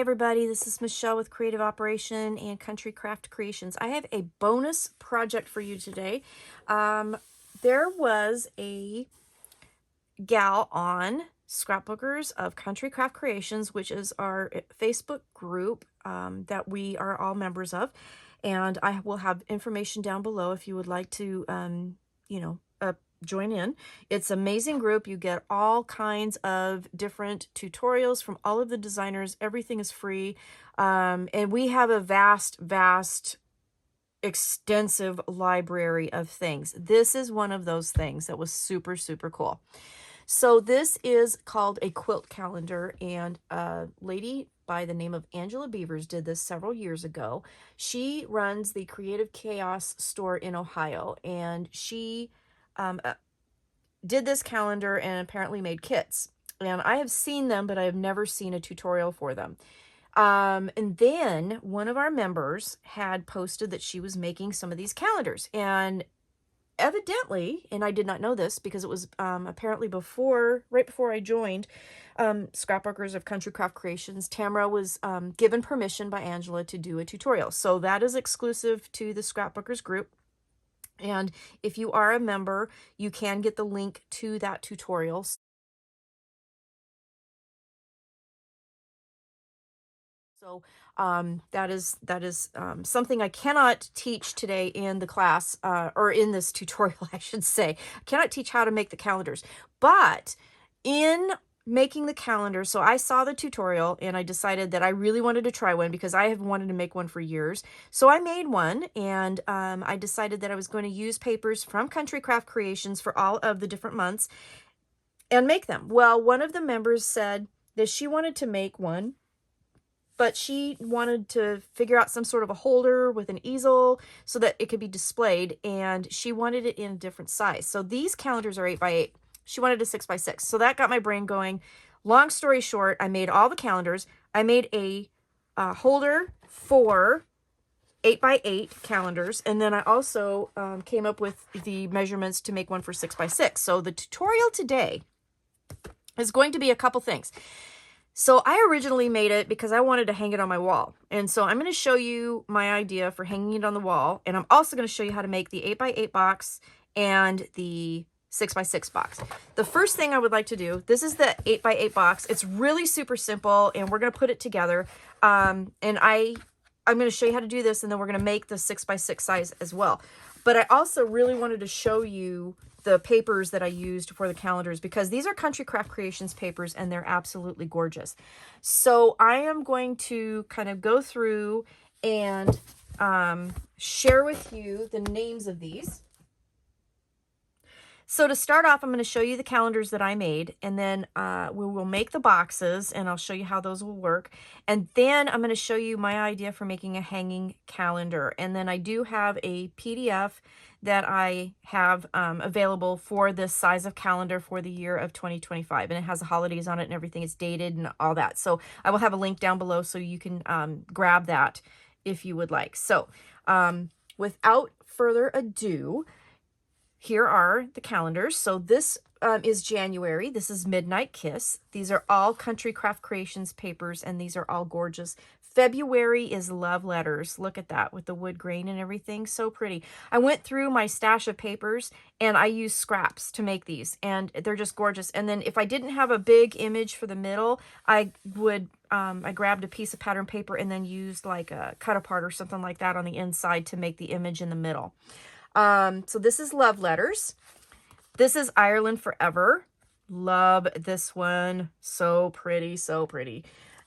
Hi everybody, this is Michelle with Creative Operation and Country Craft Creations. I have a bonus project for you today. There was a gal on Scrapbookers of Country Craft Creations, which is our Facebook group that we are all members of. And I will have information down below if you would like to, join in. It's an amazing group. You get all kinds of different tutorials from all of the designers. Everything is free. And we have a vast, extensive library of things. This is one of those things that was super cool. So this is called a quilt calendar, and a lady by the name of Angela Beavers did this several years ago. She runs the Creative Chaos store in Ohio, and she did this calendar and apparently made kits. And I have seen them, but I have never seen a tutorial for them. And then one of our members had posted that she was making some of these calendars, and evidently, and I did not know this because it was apparently right before I joined Scrapbookers of Country Craft Creations, Tamara was given permission by Angela to do a tutorial. So that is exclusive to the Scrapbookers group. And if you are a member, you can get the link to that tutorial. So that is something I cannot teach today in the class, or in this tutorial, I should say. I cannot teach how to make the calendars, but in making the calendar, so I saw the tutorial and I decided that I really wanted to try one because I have wanted to make one for years. So I made one, and I decided that I was going to use papers from Country Craft Creations for all of the different months and make them. Well, one of the members said that she wanted to make one, but she wanted to figure out some sort of a holder with an easel so that it could be displayed, and she wanted it in a different size. So these calendars are 8x8. She wanted a 6x6. So that got my brain going. Long story short, I made all the calendars. I made a holder for 8x8 calendars, and then I also came up with the measurements to make one for 6x6. So the tutorial today is going to be a couple things. So I originally made it because I wanted to hang it on my wall. And so I'm going to show you my idea for hanging it on the wall. And I'm also going to show you how to make the 8x8 box and the 6x6 box. The first thing I would like to do, this is the 8x8 box. It's really super simple, and we're going to put it together. And I'm going to show you how to do this, and then we're going to make the 6x6 size as well. But I also really wanted to show you the papers that I used for the calendars, because these are Country Craft Creations papers and they're absolutely gorgeous. So I am going to kind of go through and share with you the names of these. So to start off, I'm going to show you the calendars that I made, and then we will make the boxes, and I'll show you how those will work. And then I'm going to show you my idea for making a hanging calendar. And then I do have a PDF that I have available for this size of calendar for the year of 2025. And it has the holidays on it and everything. It's dated and all that. So I will have a link down below so you can grab that if you would like. So without further ado, here are the calendars. So this is January. This is Midnight Kiss. These are all Country Craft Creations papers, and these are all gorgeous. February is Love Letters. Look at that with the wood grain and everything. So pretty. I went through my stash of papers, and I used scraps to make these, and they're just gorgeous. And then if I didn't have a big image for the middle, I would I grabbed a piece of pattern paper and then used like a cut apart or something like that on the inside to make the image in the middle. So this is Love Letters. This is Ireland Forever. Love this one. So pretty, so pretty.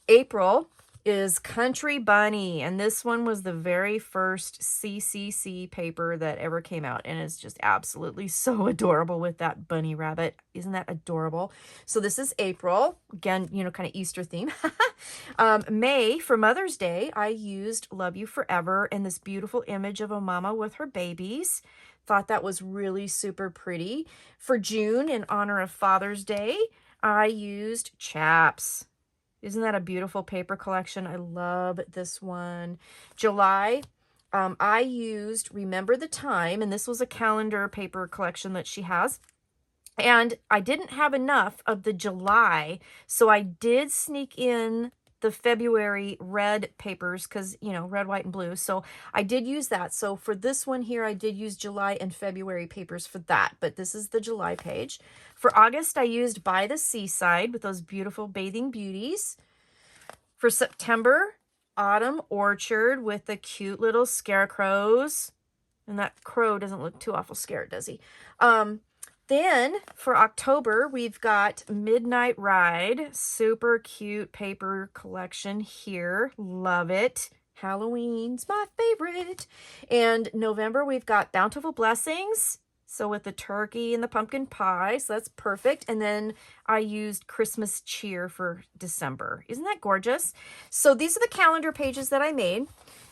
April is Country Bunny, and this one was the very first CCC paper that ever came out, and it's just absolutely so adorable with that bunny rabbit. Isn't that adorable? So this is April. Again, you know, kind of Easter theme. May, for Mother's Day, I used Love You Forever and this beautiful image of a mama with her babies. Thought that was really super pretty. For June, in honor of Father's Day, I used Chaps. Isn't that a beautiful paper collection? I love this one. July, I used Remember the Time, and this was a calendar paper collection that she has. And I didn't have enough of the July, so I did sneak in the February red papers because, you know, red, white, and blue. So I did use that. So for this one here, I did use July and February papers for that, but this is the July page. For August, I used By the Seaside with those beautiful bathing beauties. For September, Autumn Orchard with the cute little scarecrows. And that crow doesn't look too awful scared, does he? Then for October, we've got Midnight Ride. Super cute paper collection here. Love it. Halloween's my favorite. And November, we've got Bountiful Blessings. So with the turkey and the pumpkin pie, so that's perfect. And then I used Christmas Cheer for December. Isn't that gorgeous? So these are the calendar pages that I made.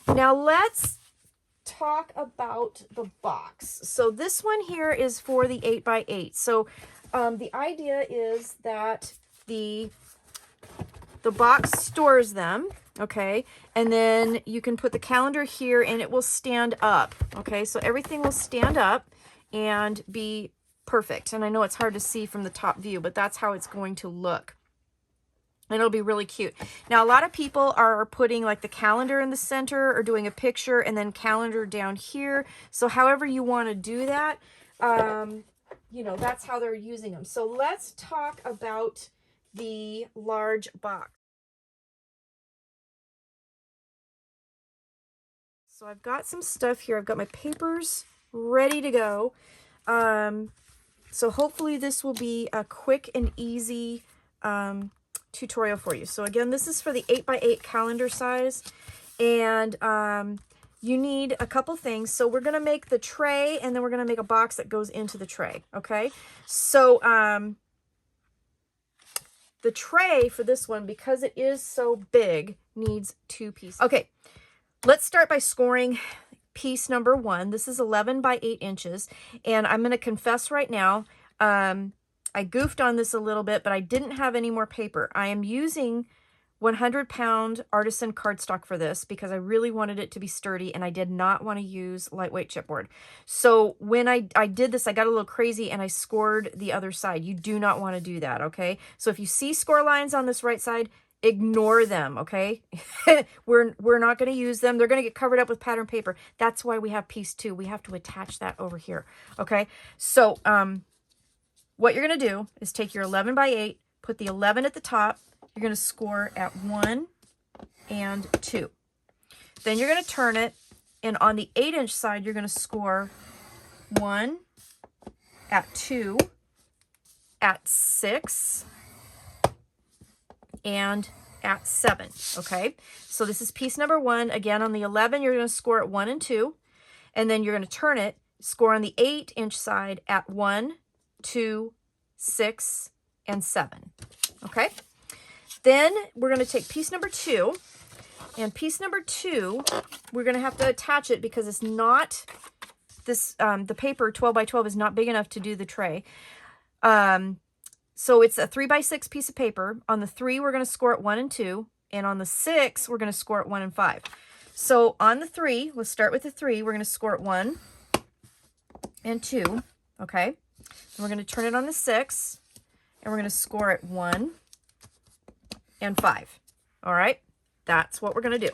Now let's talk about the box. So this one here is for the 8x8. So the idea is that the box stores them, okay, and then you can put the calendar here and it will stand up, okay, so everything will stand up and be perfect. And I know it's hard to see from the top view, but that's how it's going to look. And it'll be really cute. Now, a lot of people are putting like the calendar in the center or doing a picture and then calendar down here. So however you want to do that, you know, that's how they're using them. So let's talk about the large box. So I've got some stuff here. I've got my papers ready to go. So hopefully this will be a quick and easy tutorial for you. So again, this is for the 8x8 calendar size, and you need a couple things. So we're going to make the tray, and then we're going to make a box that goes into the tray. Okay, so the tray for this one, because it is so big, needs 2 pieces. Okay, let's start by scoring piece number 1. This is 11 by 8 inches, and I'm going to confess right now, I goofed on this a little bit, but I didn't have any more paper. I am using 100-pound artisan cardstock for this because I really wanted it to be sturdy, and I did not want to use lightweight chipboard. So when I did this, I got a little crazy and I scored the other side. You do not want to do that, okay? So if you see score lines on this right side, ignore them, okay? we're not going to use them. They're going to get covered up with pattern paper. That's why we have piece 2. We have to attach that over here, okay? So what you're going to do is take your 11 by 8, put the 11 at the top. You're going to score at 1 and 2. Then you're going to turn it, and on the 8-inch side, you're going to score 1 at 2, at 6, and at 7, okay? So this is piece number 1. Again, on the 11, you're going to score at 1 and 2, and then you're going to turn it, score on the 8-inch side at 1, 2, 6, and 7, okay? Then we're going to take piece number 2, and piece number 2, we're going to have to attach it because it's not, this, the paper 12 by 12 is not big enough to do the tray. So it's a 3 by 6 piece of paper. On the 3, we're going to score at 1 and 2, and on the 6, we're going to score at 1 and 5. So on the 3, let's start with the 3, we're going to score at 1 and 2, okay? And we're going to turn it on the 6, and we're going to score at 1 and 5. All right, that's what we're going to do.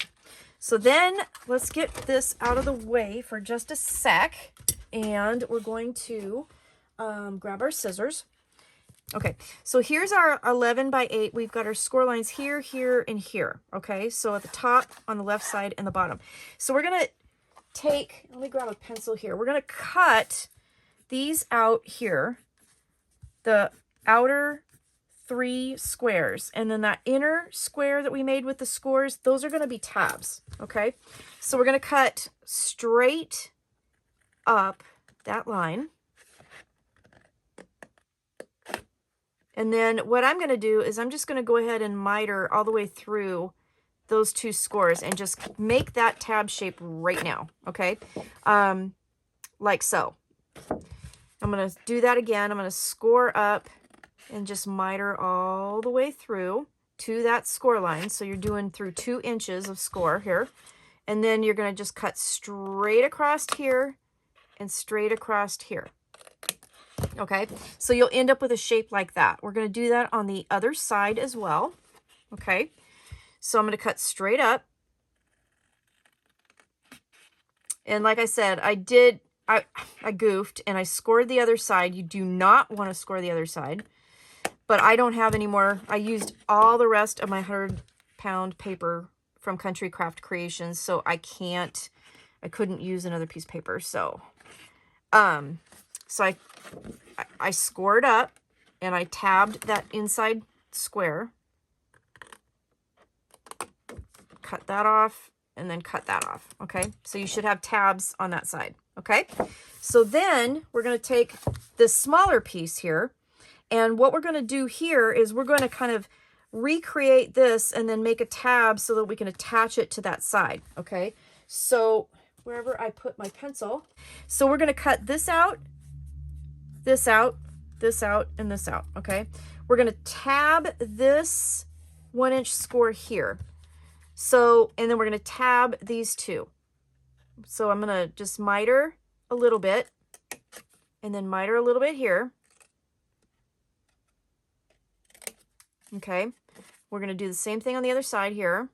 So then let's get this out of the way for just a sec, and we're going to grab our scissors. Okay, so here's our 11 by 8. We've got our score lines here, here, and here. Okay, so at the top, on the left side, and the bottom. So we're going to take, let me grab a pencil here. We're going to cut these out here, the outer 3 squares, and then that inner square that we made with the scores, those are going to be tabs. Okay, so we're going to cut straight up that line. And then what I'm going to do is I'm just going to go ahead and miter all the way through those 2 scores and just make that tab shape right now, okay? Like so. I'm going to do that again. I'm going to score up and just miter all the way through to that score line. So you're doing through 2 inches of score here. And then you're going to just cut straight across here and straight across here. Okay, so you'll end up with a shape like that. We're going to do that on the other side as well. Okay, So I'm going to cut straight up. And like I said, I goofed and I scored the other side. You do not want to score the other side. But I don't have any more. I used all the rest of my 100-pound paper from Country Craft Creations, so I couldn't use another piece of paper. So, so I scored up and I tabbed that inside square, cut that off, and then cut that off. Okay, so you should have tabs on that side. Okay, so then we're going to take this smaller piece here, and what we're going to do here is we're going to kind of recreate this and then make a tab so that we can attach it to that side. Okay, so wherever I put my pencil, so we're going to cut this out, this out, this out, and this out. Okay, we're going to tab this 1-inch score here. So, and then we're going to tab these two. So I'm going to just miter a little bit and then miter a little bit here. Okay, we're going to do the same thing on the other side here.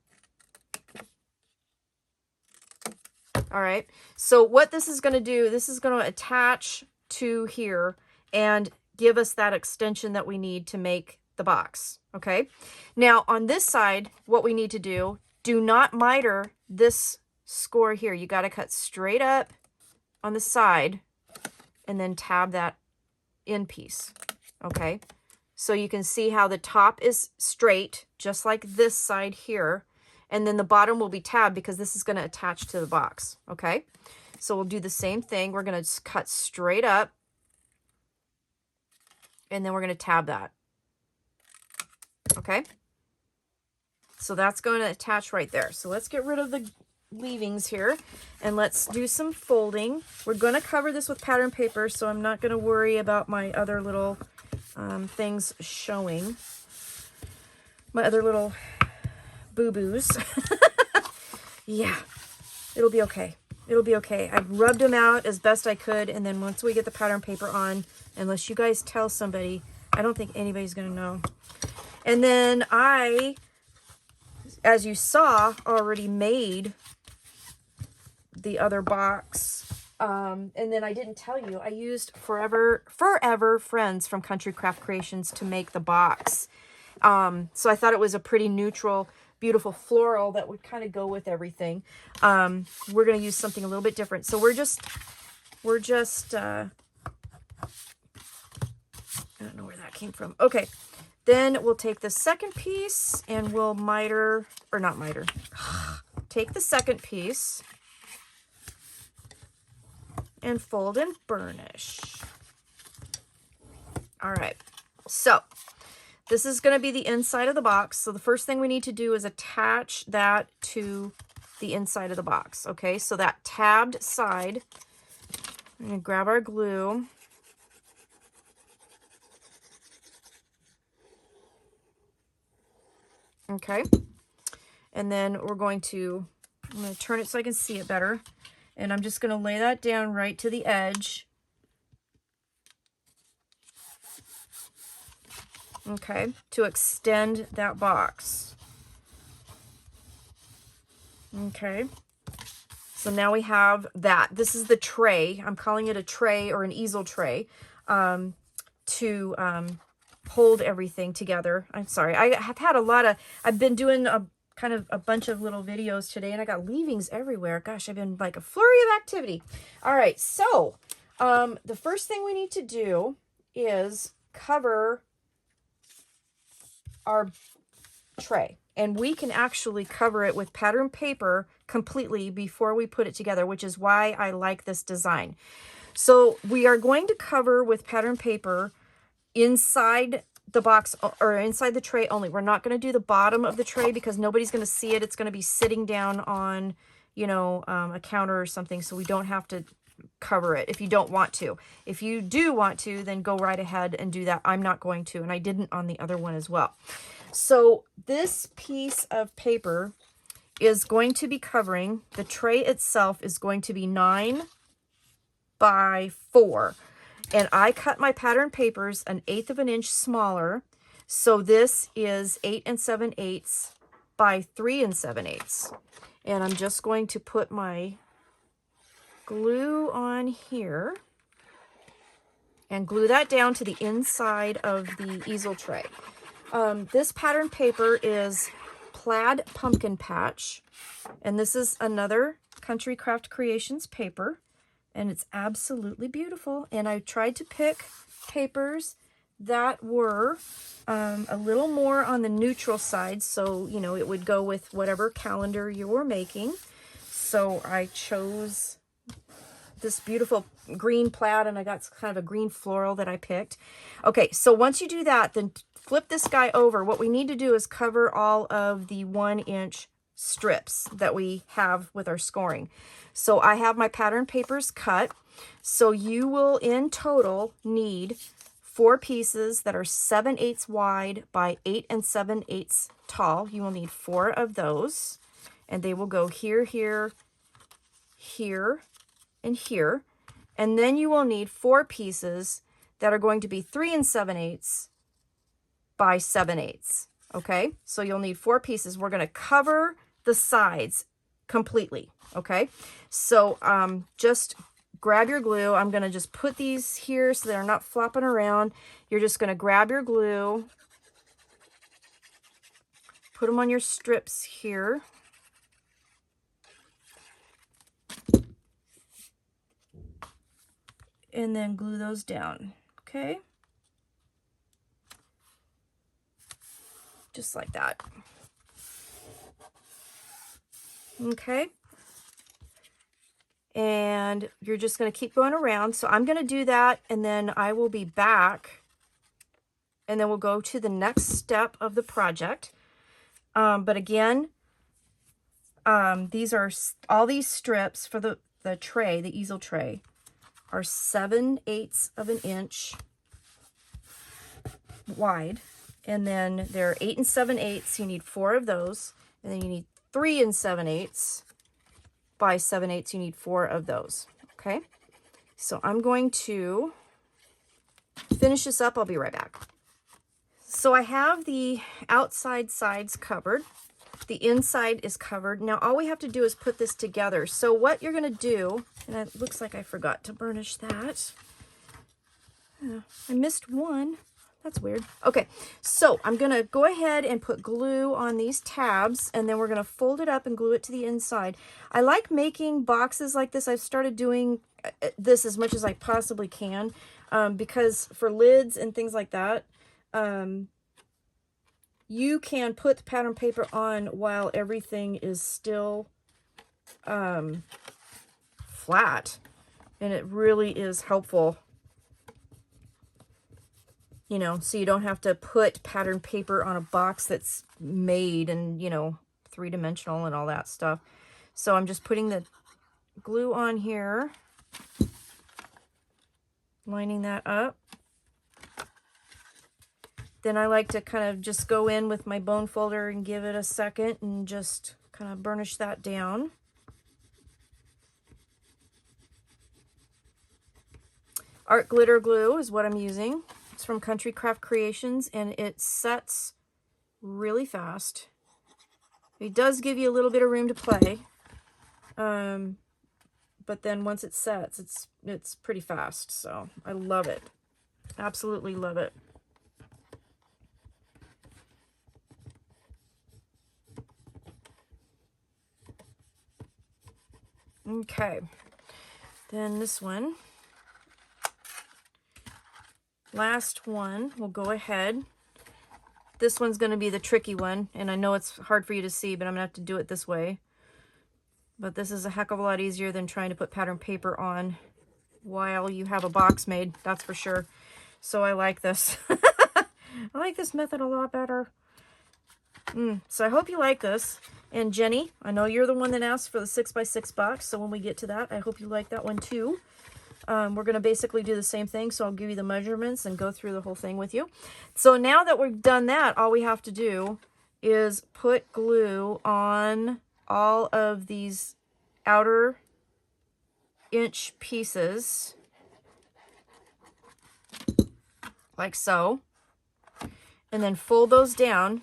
All right, so what this is going to do, this is going to attach to here and give us that extension that we need to make the box. Okay, now on this side, what we need to do not miter this score here. You got to cut straight up on the side and then tab that in piece. Okay, so you can see how the top is straight, just like this side here, and then the bottom will be tabbed because this is going to attach to the box. Okay, so we'll do the same thing. We're going to cut straight up and then we're going to tab that. Okay, so that's going to attach right there. So let's get rid of the leavings here and let's do some folding. We're going to cover this with pattern paper, so I'm not going to worry about my other little things showing. My other little boo-boos. Yeah, it'll be okay. It'll be okay. I rubbed them out as best I could, and then once we get the pattern paper on, unless you guys tell somebody, I don't think anybody's going to know. And then I, as you saw, already made the other box. And then I didn't tell you, I used Forever Friends from Country Craft Creations to make the box. So I thought it was a pretty neutral, beautiful floral that would kind of go with everything. We're going to use something a little bit different. So we're just, I don't know where that came from. Okay. Then we'll take the second piece and we'll miter, or not miter, take the second piece and fold and burnish. All right, so this is going to be the inside of the box. So the first thing we need to do is attach that to the inside of the box. Okay, so that tabbed side, I'm going to grab our glue. Okay, and then I'm going to turn it so I can see it better. And I'm just going to lay that down right to the edge. Okay, to extend that box. Okay, so now we have that. This is the tray. I'm calling it a tray or an easel tray to hold everything together. I'm sorry. I have had I've been doing a bunch of little videos today, and I got leavings everywhere. Gosh, I've been like a flurry of activity. All right, so the first thing we need to do is cover our tray, and we can actually cover it with pattern paper completely before we put it together, which is why I like this design. So we are going to cover with pattern paper inside the box or inside the tray only. We're not going to do the bottom of the tray because nobody's going to see it. It's going to be sitting down on, you know, a counter or something, so we don't have to cover it if you don't want to. If you do want to, then go right ahead and do that. I'm not going to, and I didn't on the other one as well. So this piece of paper is going to be covering, the tray itself is going to be 9 by 4. And I cut my pattern papers 1/8 of an inch smaller. So this is 8 7/8 by 3 7/8. And I'm just going to put my glue on here and glue that down to the inside of the easel tray. This pattern paper is Plaid Pumpkin Patch, and this is another Country Craft Creations paper, and it's absolutely beautiful. And I tried to pick papers that were a little more on the neutral side, so you know it would go with whatever calendar you were making. So I chose this beautiful green plaid, and I got kind of a green floral that I picked. Okay, so once you do that, then flip this guy over. What we need to do is cover all of the 1-inch strips that we have with our scoring. So I have my pattern papers cut. So you will in total need 4 pieces that are 7/8 wide by 8 7/8 tall. You will need 4 of those, and they will go here, here, here, and here. And then you will need 4 pieces that are going to be 3 7/8 by 7/8. Okay, so you'll need 4 pieces. We're going to cover the sides completely. Okay, so just grab your glue. I'm going to just put these here so they're not flopping around. You're just going to grab your glue, put them on your strips here. And then glue those down, okay? Just like that. Okay. And you're just going to keep going around. So I'm going to do that, and then I will be back, and then we'll go to the next step of the project. But again, these are all these strips for the tray, the easel tray, are 7/8 of an inch wide, and then they're 8 7/8. You need 4 of those, and then you need 3 7/8 by 7/8. You need 4 of those. Okay, so I'm going to finish this up. I'll be right back. So I have the outside sides covered. The inside is covered. Now all we have to do is put this together. So what you're going to do, and it looks like I forgot to burnish that. I missed one. That's weird. Okay, so I'm going to go ahead and put glue on these tabs, and then we're going to fold it up and glue it to the inside. I like making boxes like this. I've started doing this as much as I possibly can, because for lids and things like that, you can put the pattern paper on while everything is still flat, and it really is helpful, you know, so you don't have to put pattern paper on a box that's made and, you know, 3-dimensional and all that stuff. So I'm just putting the glue on here, lining that up. Then I like to kind of just go in with my bone folder and give it a second and just kind of burnish that down. Art glitter glue is what I'm using. It's from Country Craft Creations, and it sets really fast. It does give you a little bit of room to play, but then once it sets, it's pretty fast. So I love it. Absolutely love it. Okay, then this one, last one, we'll go ahead. This one's going to be the tricky one, and I know it's hard for you to see, but I'm going to have to do it this way. But this is a heck of a lot easier than trying to put pattern paper on while you have a box made, that's for sure. So I like this. I like this method a lot better. So I hope you like this. And Jenny, I know you're the one that asked for the 6x6 box, so when we get to that, I hope you like that one too. We're going to basically do the same thing, so I'll give you the measurements and go through the whole thing with you. So now that we've done that, all we have to do is put glue on all of these outer inch pieces, like so, and then fold those down.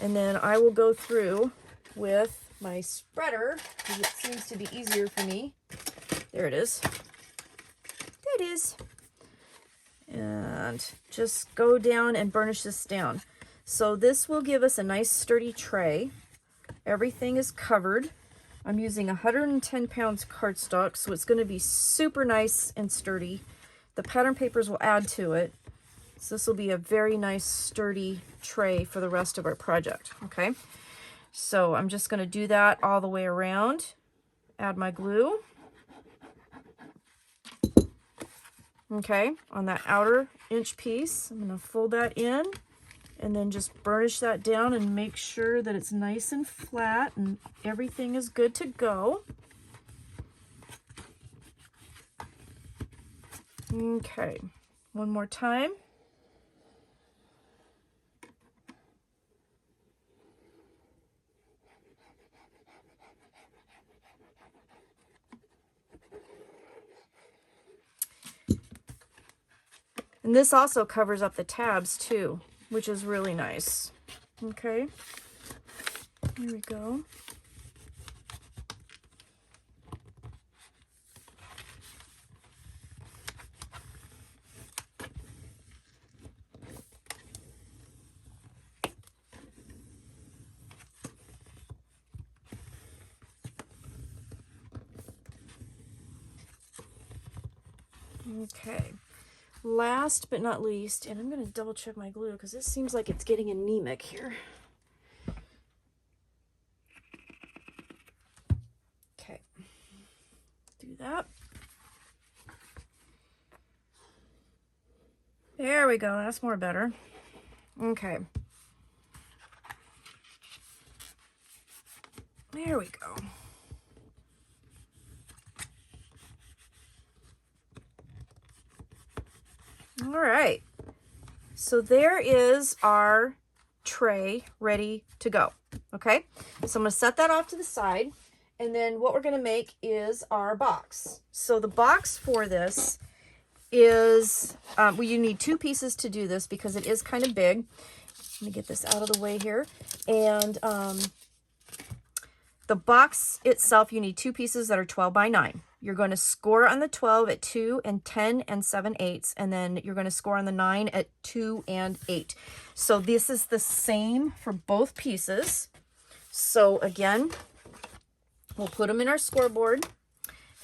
And then I will go through with my spreader, because it seems to be easier for me. There it is. There it is. And just go down and burnish this down. So this will give us a nice sturdy tray. Everything is covered. I'm using 110 pounds cardstock, so it's going to be super nice and sturdy. The pattern papers will add to it. So this will be a very nice sturdy tray for the rest of our project. Okay, so I'm just going to do that all the way around. Add my glue. Okay, on that outer inch piece, I'm going to fold that in and then just burnish that down and make sure that it's nice and flat and everything is good to go. Okay, one more time. And this also covers up the tabs too, which is really nice. Okay, here we go. Okay. Last but not least, and I'm going to double check my glue because this seems like it's getting anemic here. Okay, do that. There we go, that's more better. Okay. There we go. All right, so there is our tray ready to go. Okay, so I'm going to set that off to the side, and then what we're going to make is our box. So the box for this is, well, you need two pieces to do this because it is kind of big. Let me get this out of the way here. And the box itself, you need two pieces that are 12 by 9. You're going to score on the 12 at 2 and 10 and 7/8, and then you're going to score on the 9 at 2 and 8. So this is the same for both pieces. So again, we'll put them in our scoreboard.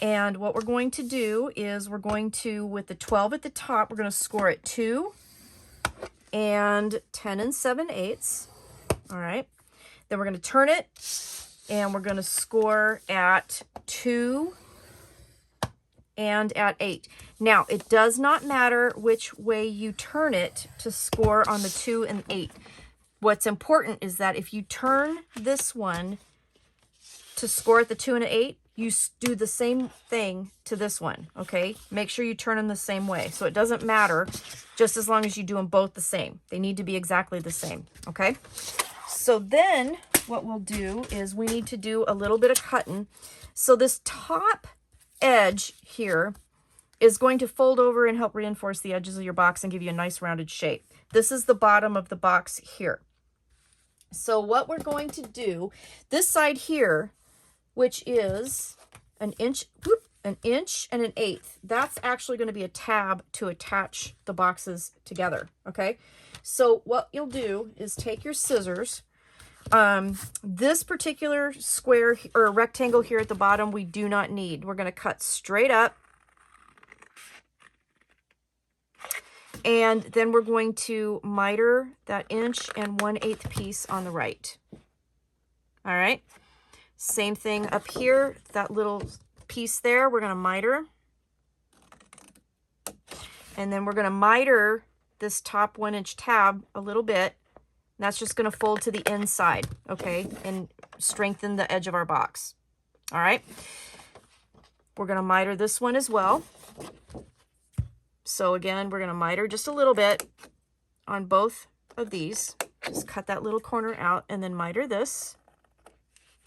And what we're going to do is we're going to, with the 12 at the top, we're going to score at 2 and 10 and 7/8. All right. Then we're going to turn it, and we're going to score at 2 and at 8. Now, it does not matter which way you turn it to score on the 2 and 8. What's important is that if you turn this one to score at the 2 and 8, you do the same thing to this one, okay? Make sure you turn them the same way. So it doesn't matter, just as long as you do them both the same. They need to be exactly the same, okay? So then what we'll do is we need to do a little bit of cutting. So this top edge here is going to fold over and help reinforce the edges of your box and give you a nice rounded shape. This is the bottom of the box here. So what we're going to do, this side here, which is an inch, an inch and an eighth, that's actually going to be a tab to attach the boxes together, okay? So what you'll do is take your scissors. This particular square or rectangle here at the bottom, we do not need. We're going to cut straight up. And then we're going to miter that inch and 1/8 piece on the right. All right. Same thing up here, that little piece there, we're going to miter. And then we're going to miter this top 1-inch tab a little bit. That's just going to fold to the inside, okay, and strengthen the edge of our box. All right. We're going to miter this one as well. So again, we're going to miter just a little bit on both of these. Just cut that little corner out and then miter this.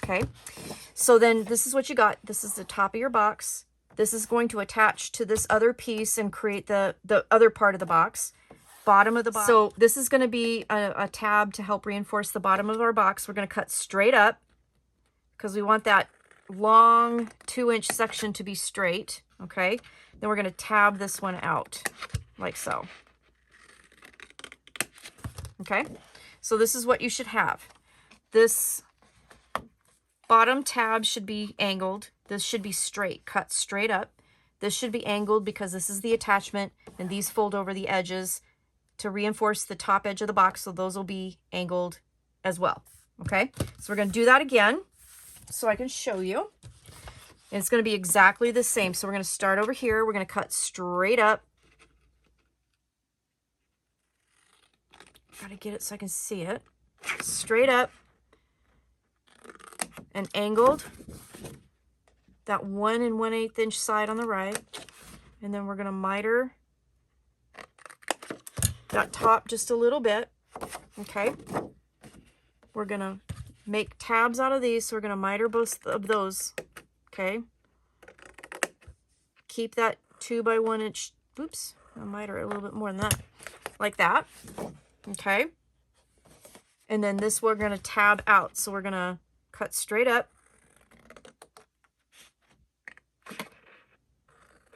Okay. So then this is what you got. This is the top of your box. This is going to attach to this other piece and create the other part of the box. bottom of the box. So this is going to be a tab to help reinforce the bottom of our box. We're going to cut straight up because we want that long 2-inch section to be straight. Okay. Then we're going to tab this one out like so. Okay. So this is what you should have. This bottom tab should be angled. This should be straight, cut straight up. This should be angled because this is the attachment, and these fold over the edges to reinforce the top edge of the box, so those will be angled as well. Okay, so we're going to do that again so I can show you. And it's going to be exactly the same. So we're going to start over here. We're going to cut straight up. Got to get it so I can see it. Straight up and angled. That 1 1/8 inch side on the right. And then we're going to miter that top just a little bit. Okay. We're going to make tabs out of these. So we're going to miter both of those. Okay. Keep that 2 by 1 inch. Oops. I'll miter it a little bit more than that. Like that. Okay. And then this we're going to tab out. So we're going to cut straight up.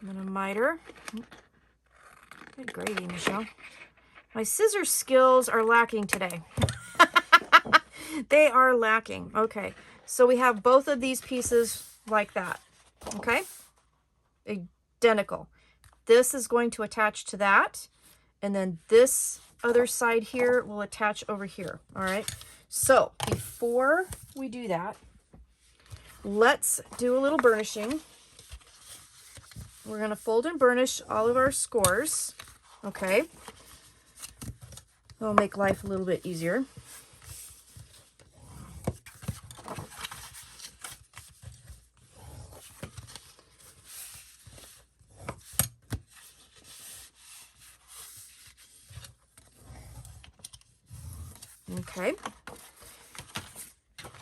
I'm going to miter. Good gravy, Michelle. My scissor skills are lacking today. They are lacking. Okay. So we have both of these pieces like that. Okay. Identical. This is going to attach to that. And then this other side here will attach over here. All right. So before we do that, let's do a little burnishing. We're going to fold and burnish all of our scores. Okay. That'll make life a little bit easier. Okay.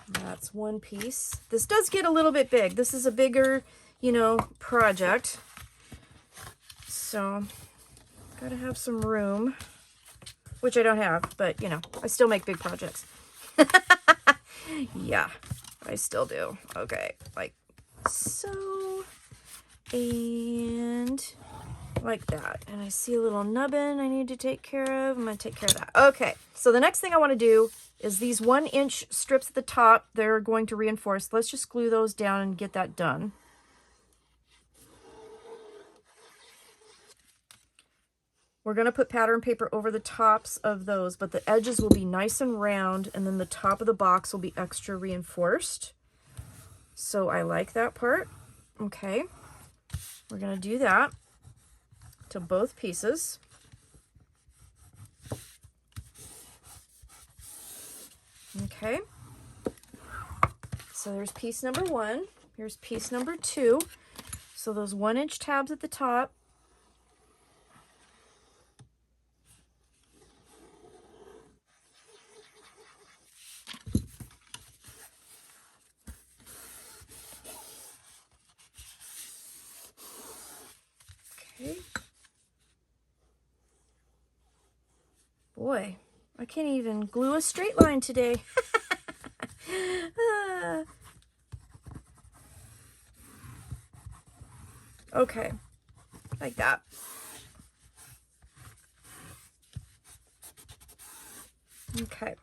That's one piece. This does get a little bit big. This is a bigger, project. So, gotta have some room, which I don't have, but, I still make big projects. Yeah, I still do. Okay, like so, and like that. And I see a little nubbin I need to take care of. I'm going to take care of that. Okay, so the next thing I want to do is these 1-inch strips at the top. They're going to reinforce. Let's just glue those down and get that done. We're going to put pattern paper over the tops of those, but the edges will be nice and round, and then the top of the box will be extra reinforced. So I like that part. Okay, we're going to do that to both pieces. Okay, so there's piece number 1. Here's piece number 2. So those 1-inch tabs at the top. Okay. Boy, I can't even glue a straight line today. Okay, like that. Okay.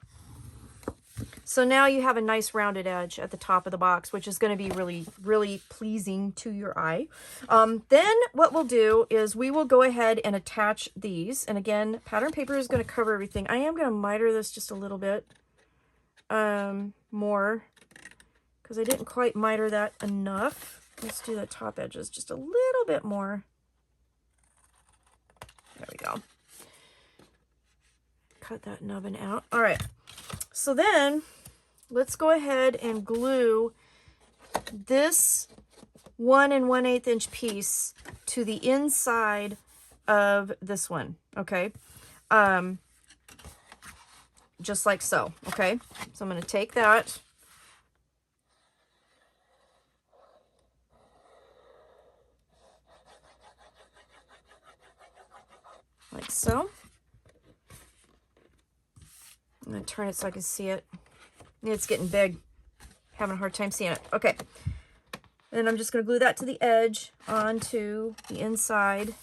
So now you have a nice rounded edge at the top of the box, which is going to be really, really pleasing to your eye. Then what we'll do is we will go ahead and attach these. And again, pattern paper is going to cover everything. I am going to miter this just a little bit more because I didn't quite miter that enough. Let's do the top edges just a little bit more. There we go. Cut that nubbin out. All right. So then let's go ahead and glue this 1 1/8 inch piece to the inside of this one. Okay. Just like so. Okay. So I'm going to take that. Like so. I'm gonna turn it so I can see it. It's getting big. Having a hard time seeing it. Okay. Then I'm just gonna glue that to the edge onto the inside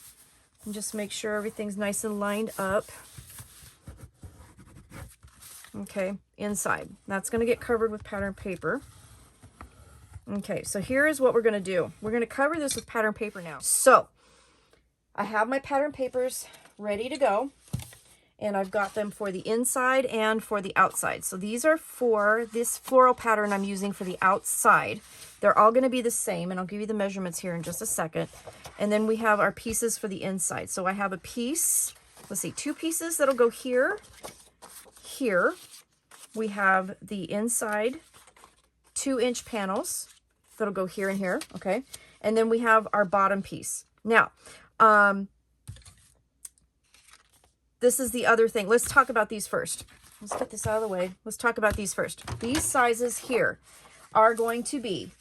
and just make sure everything's nice and lined up. Okay, inside. That's gonna get covered with pattern paper. Okay, so here is what we're gonna do. We're gonna cover this with pattern paper now. So I have my pattern papers ready to go, and I've got them for the inside and for the outside. So these are for this floral pattern I'm using for the outside. They're all gonna be the same, and I'll give you the measurements here in just a second. And then we have our pieces for the inside. So I have a piece, let's see, 2 pieces that'll go here, here. We have the inside 2-inch panels that'll go here and here, okay? And then we have our bottom piece. Now, this is the other thing. Let's talk about these first. Let's get this out of the way. Let's talk about these first. These sizes here are going to be,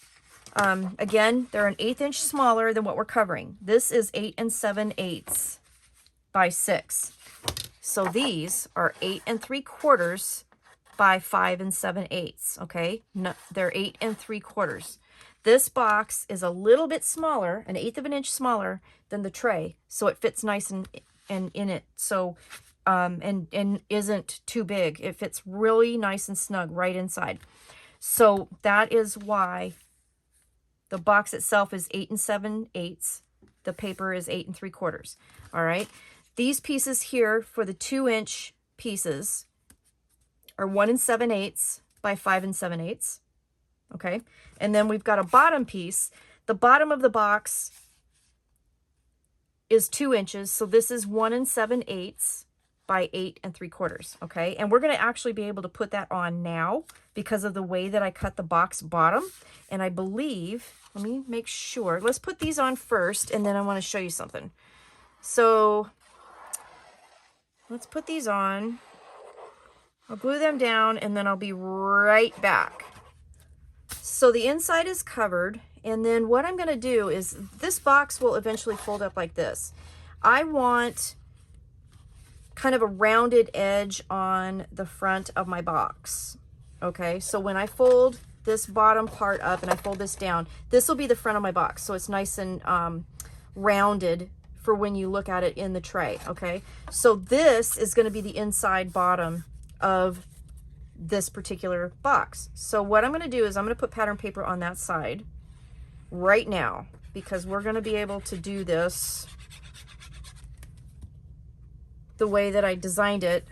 again, they're an 1/8 inch smaller than what we're covering. This is 8 7/8 by 6. So these are 8 3/4 by 5 7/8, okay? No, they're 8 3/4. This box is a little bit smaller, an 1/8 of an inch smaller than the tray, so it fits nice and in it. So, and isn't too big. It fits really nice and snug right inside. So that is why the box itself is 8 7/8. The paper is 8 3/4. All right. These pieces here for the 2-inch pieces are 1 7/8 by 5 7/8. Okay. And then we've got a bottom piece. The bottom of the box is 2 inches. So this is 1 7/8 by 8 3/4. Okay. And we're going to actually be able to put that on now because of the way that I cut the box bottom. And I believe, let me make sure. Let's put these on first, and then I want to show you something. So let's put these on. I'll glue them down, and then I'll be right back. So the inside is covered, and then what I'm going to do is this box will eventually fold up like this. I want kind of a rounded edge on the front of my box. Okay, so when I fold this bottom part up and I fold this down, this will be the front of my box. So it's nice and rounded for when you look at it in the tray. Okay, so this is going to be the inside bottom of this particular box. So what I'm going to do is I'm going to put pattern paper on that side right now, because we're going to be able to do this the way that I designed it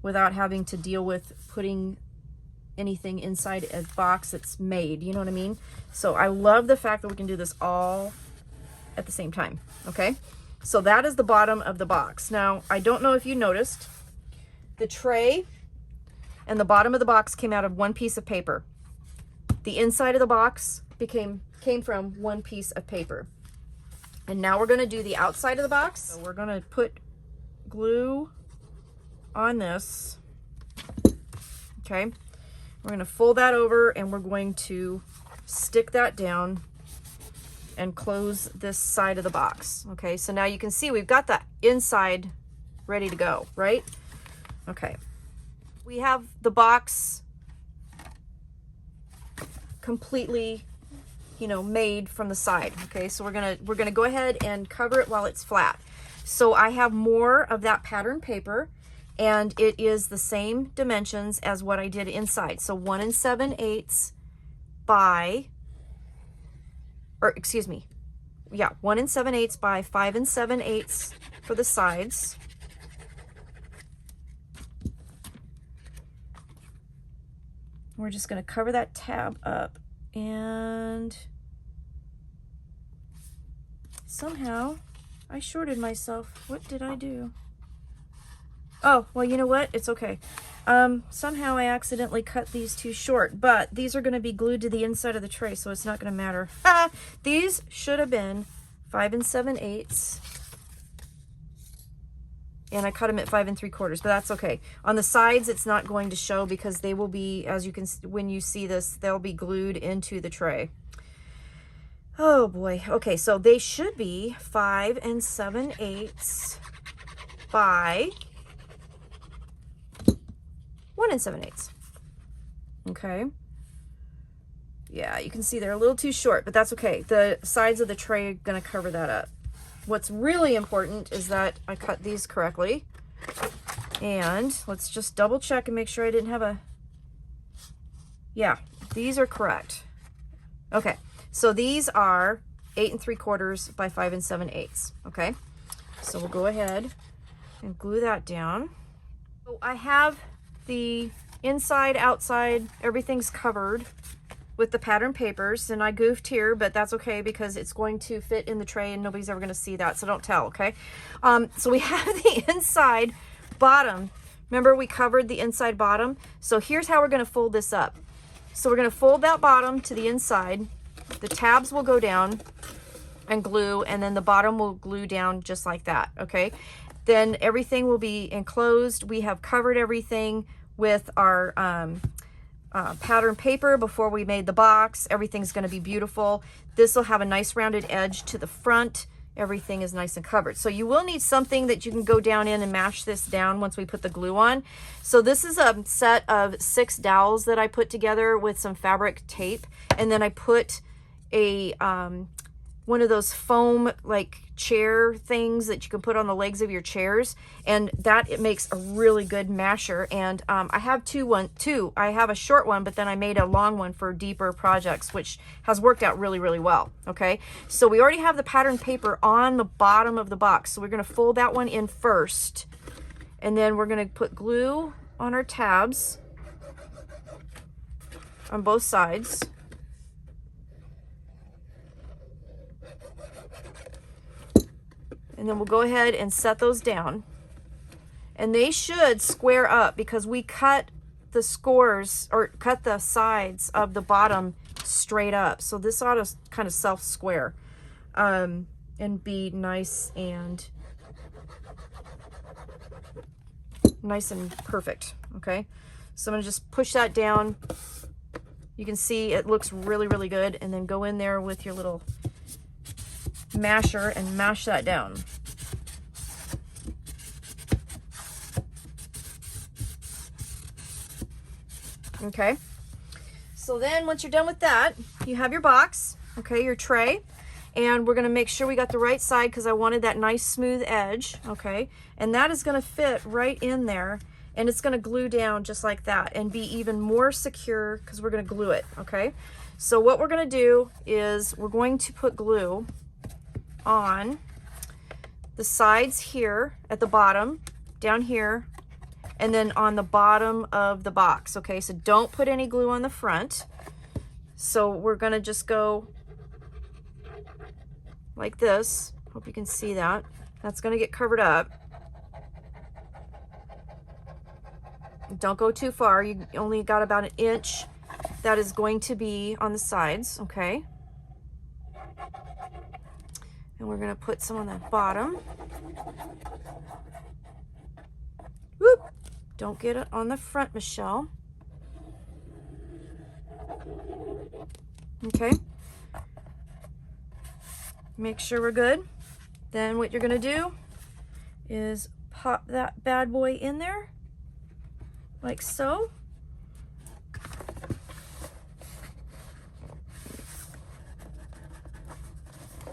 without having to deal with putting anything inside a box that's made, you know what I mean? So I love the fact that we can do this all at the same time. Okay, so that is the bottom of the box. Now, I don't know if you noticed, the tray and the bottom of the box came out of one piece of paper. The inside of the box came from one piece of paper. And now we're going to do the outside of the box. So we're going to put glue on this. Okay, we're going to fold that over, and we're going to stick that down and close this side of the box. Okay, so now you can see we've got the inside ready to go, right? Okay, we have the box completely, you know, made from the side. Okay, so we're gonna go ahead and cover it while it's flat. So I have more of that pattern paper, and it is the same dimensions as what I did inside. So 1 7/8 by, or excuse me, yeah, 1 7/8 by 5 7/8 for the sides. We're just going to cover that tab up, and somehow I shorted myself. What did I do? Oh, well, you know what? It's okay. Somehow I accidentally cut these too short, but these are going to be glued to the inside of the tray, so it's not going to matter. These should have been 5 7/8. And I cut them at 5 3/4, but that's okay. On the sides, it's not going to show because they will be, as you can, when you see this, they'll be glued into the tray. Oh boy. Okay, so they should be 5 7/8 by 1 7/8. Okay. Yeah, you can see they're a little too short, but that's okay. The sides of the tray are going to cover that up. What's really important is that I cut these correctly. And let's just double check and make sure I didn't have a... Yeah, these are correct. Okay, so these are 8 3/4 by 5 7/8. Okay, so we'll go ahead and glue that down. So I have the inside, outside, everything's covered with the pattern papers, and I goofed here, but that's okay because it's going to fit in the tray and nobody's ever going to see that, so don't tell, okay? So we have the inside bottom. Remember we covered the inside bottom? So here's how we're going to fold this up. So we're going to fold that bottom to the inside. The tabs will go down and glue, and then the bottom will glue down just like that, okay? Then everything will be enclosed. We have covered everything with our pattern paper before we made the box. Everything's going to be beautiful. This will have a nice rounded edge to the front. Everything is nice and covered. So you will need something that you can go down in and mash this down once we put the glue on. So this is a set of 6 dowels that I put together with some fabric tape, and then I put a one of those foam like chair things that you can put on the legs of your chairs, and that it makes a really good masher. And I have two. I have a short one, but then I made a long one for deeper projects, which has worked out really, really well. Okay, so we already have the pattern paper on the bottom of the box, so we're going to fold that one in first, and then we're going to put glue on our tabs on both sides. And then we'll go ahead and set those down. And they should square up because we cut the scores, or cut the sides of the bottom straight up. So this ought to kind of self-square and be nice and perfect, okay? So I'm gonna just push that down. You can see it looks really, really good. And then go in there with your little masher and mash that down. Okay, so then once you're done with that, you have your box, okay, your tray, and we're going to make sure we got the right side because I wanted that nice smooth edge, okay, and that is going to fit right in there, and it's going to glue down just like that and be even more secure because we're going to glue it, okay? So what we're going to do is we're going to put glue on the sides here at the bottom, down here, and then on the bottom of the box, okay? So don't put any glue on the front. So we're gonna just go like this. Hope you can see that. That's gonna get covered up. Don't go too far. You only got about 1 inch that is going to be on the sides, okay? And we're gonna put some on the bottom. Whoop! Don't get it on the front, Michelle. Okay. Make sure we're good. Then what you're gonna do is pop that bad boy in there, like so.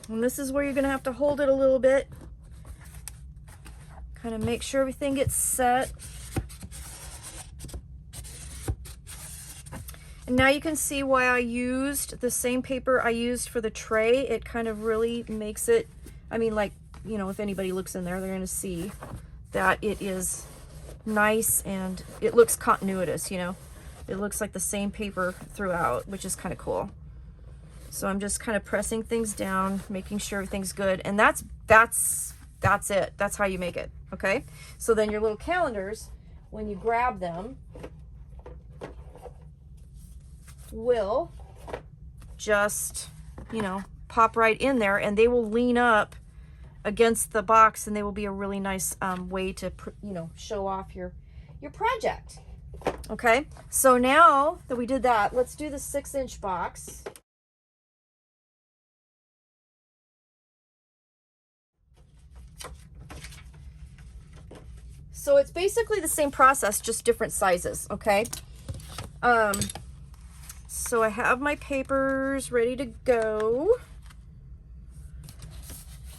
And this is where you're gonna have to hold it a little bit. Kind of make sure everything gets set. And now you can see why I used the same paper I used for the tray. It kind of really makes it, I mean, like, you know, if anybody looks in there, they're gonna see that it is nice and it looks continuous, you know. It looks like the same paper throughout, which is kind of cool. So I'm just kind of pressing things down, making sure everything's good. And that's it. That's how you make it, okay? So then your little calendars, when you grab them, will just, you know, pop right in there, and they will lean up against the box, and they will be a really nice way to, you know, show off your project. Okay, so now that we did that, let's do the 6-inch box. So it's basically the same process, just different sizes, okay? So I have my papers ready to go.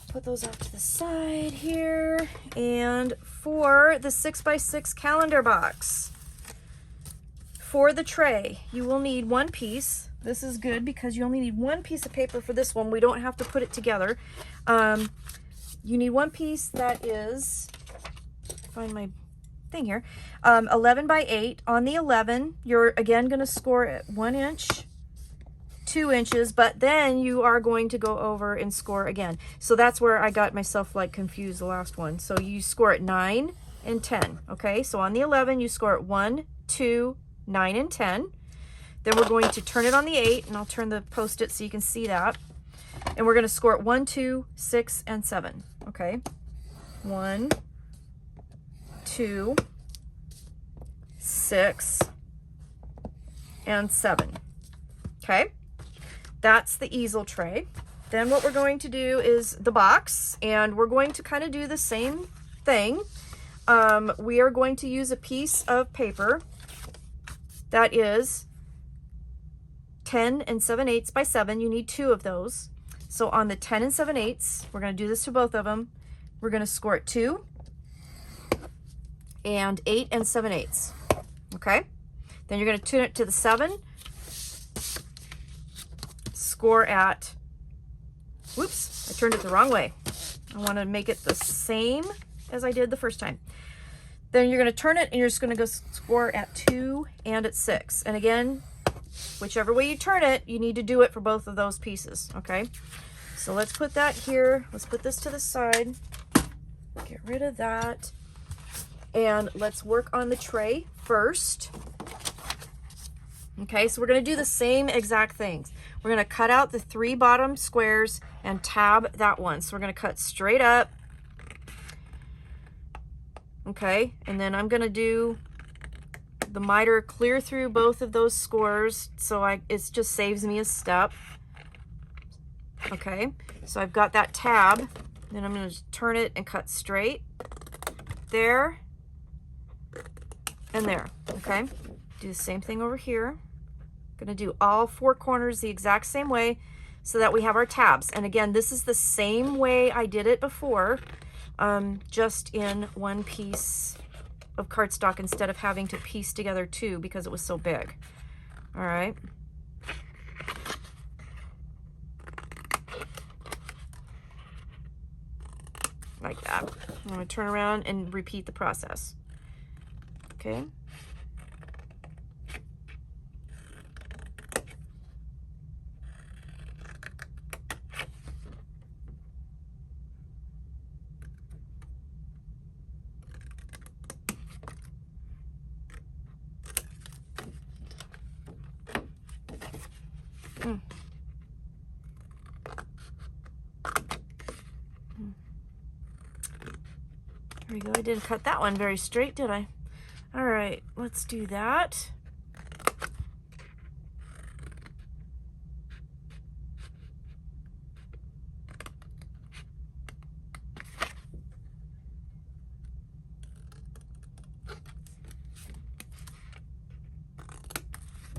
Put those off to the side here. And for the 6x6 calendar box, for the tray, you will need one piece. This is good because you only need one piece of paper for this one. We don't have to put it together. You need one piece that is, find my thing here, 11 by 8. On the 11, you're again going to score at 1 inch, 2 inches, but then you are going to go over and score again. So that's where I got myself like confused the last one. So you score at 9 and 10. Okay, so on the 11, you score at 1, 2, 9, and 10. Then we're going to turn it on the 8, and I'll turn the post-it so you can see that. And we're going to score at 1, 2, 6, and 7. Okay, 1, 2, 6, and 7. Okay, that's the easel tray. Then what we're going to do is the box, and we're going to kind of do the same thing. We are going to use a piece of paper that is 10 and 7/8 by 7. You need 2 of those. So on the 10 and 7/8, we're going to do this to both of them. We're going to score at 2 and 8 and 7/8. Okay, then you're going to turn it to the 7, score at, whoops, I turned it the wrong way. I want to make it the same as I did the first time. Then you're going to turn it and you're just going to go score at 2 and at 6. And again, whichever way you turn it, you need to do it for both of those pieces. Okay, so let's put that here. Let's put this to the side. Get rid of that. And let's work on the tray first. Okay, so we're going to do the same exact things. We're going to cut out the 3 bottom squares and tab that one. So we're going to cut straight up. Okay, and then I'm going to do the miter clear through both of those scores, so it just saves me a step. Okay, so I've got that tab. Then I'm going to turn it and cut straight there and there. Okay, do the same thing over here. Going to do all 4 corners the exact same way so that we have our tabs. And again, this is the same way I did it before, just in one piece of cardstock instead of having to piece together 2 because it was so big. All right. Like that. I'm going to turn around and repeat the process. Okay. There we go. I didn't cut that one very straight, did I? All right, let's do that.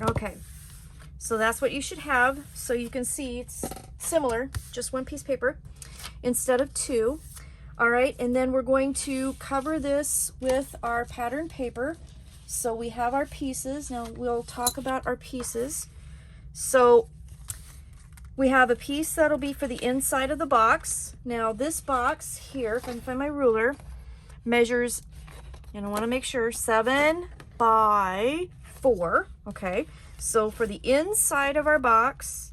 Okay, so that's what you should have. So you can see it's similar, just one piece of paper instead of 2. All right, and then we're going to cover this with our pattern paper. So we have our pieces. Now we'll talk about our pieces. So we have a piece that'll be for the inside of the box. Now this box here, if I can find my ruler, measures, and I want to make sure, 7 by 4. Okay, so for the inside of our box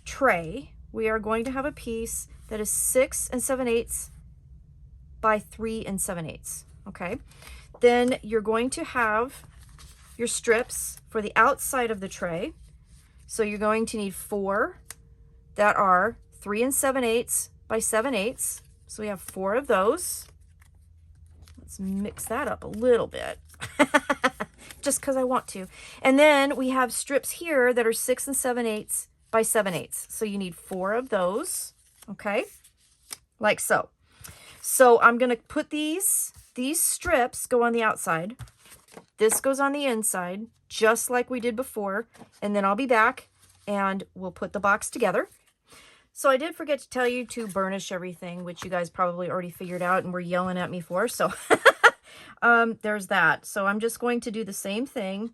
tray, we are going to have a piece that is 6 and 7/8 by 3 and 7/8. Okay, then you're going to have your strips for the outside of the tray. So you're going to need 4 that are 3 and 7/8 by 7/8. So we have 4 of those. Let's mix that up a little bit. Just because I want to. And then we have strips here that are 6 and 7/8 by 7/8. So you need 4 of those. Okay, like so. So I'm going to put these these strips go on the outside. This goes on the inside, just like we did before. And then I'll be back and we'll put the box together. So I did forget to tell you to burnish everything, which you guys probably already figured out and were yelling at me for. So there's that. So I'm just going to do the same thing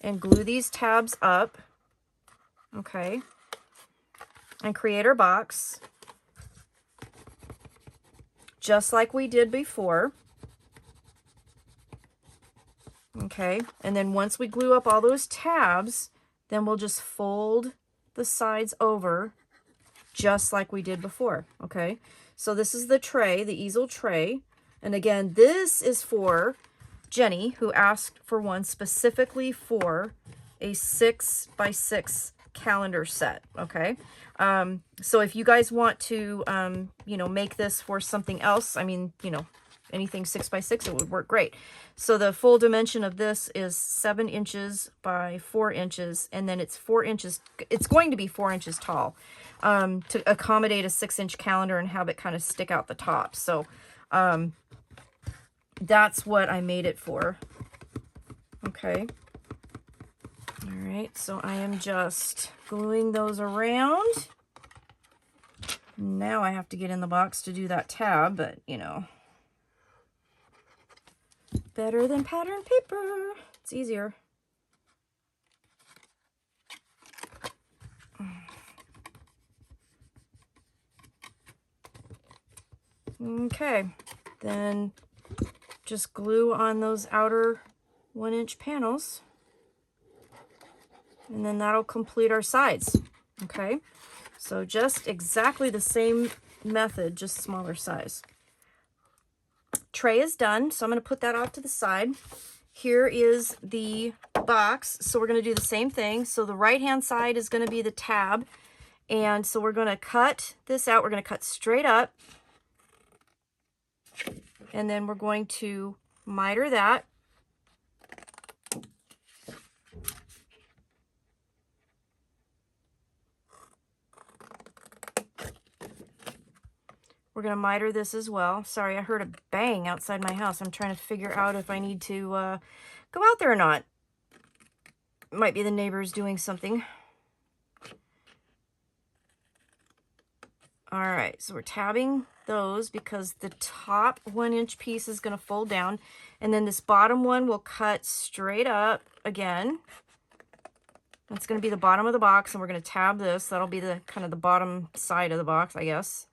and glue these tabs up. Okay. And create our box, just like we did before. Okay, and then once we glue up all those tabs, then we'll just fold the sides over just like we did before. Okay, so this is the tray, the easel tray. And again, this is for Jenny, who asked for one specifically for a 6x6 calendar set. Okay, so if you guys want to, you know, make this for something else, I mean, you know, anything 6x6, it would work great. So the full dimension of this is 7 inches by 4 inches, and then it's 4 inches, it's going to be 4 inches tall, to accommodate a 6-inch calendar and have it kind of stick out the top. So that's what I made it for. Okay. All right, so I am just gluing those around. Now I have to get in the box to do that tab, but you know, better than pattern paper. It's easier. Okay, then just glue on those outer 1-inch panels, and then that'll complete our sides. Okay, so just exactly the same method, just smaller size. Tray is done, so I'm going to put that off to the side. Here is the box, so we're going to do the same thing. So the right hand side is going to be the tab, and so we're going to cut this out. We're going to cut straight up, and then we're going to miter that. We're going to miter this as well. Sorry, I heard a bang outside my house. I'm trying to figure out if I need to go out there or not. Might be the neighbors doing something. All right, so we're tabbing those because the top 1-inch piece is going to fold down. And then this bottom one will cut straight up again. That's going to be the bottom of the box, and we're going to tab this. That'll be the kind of the bottom side of the box, I guess.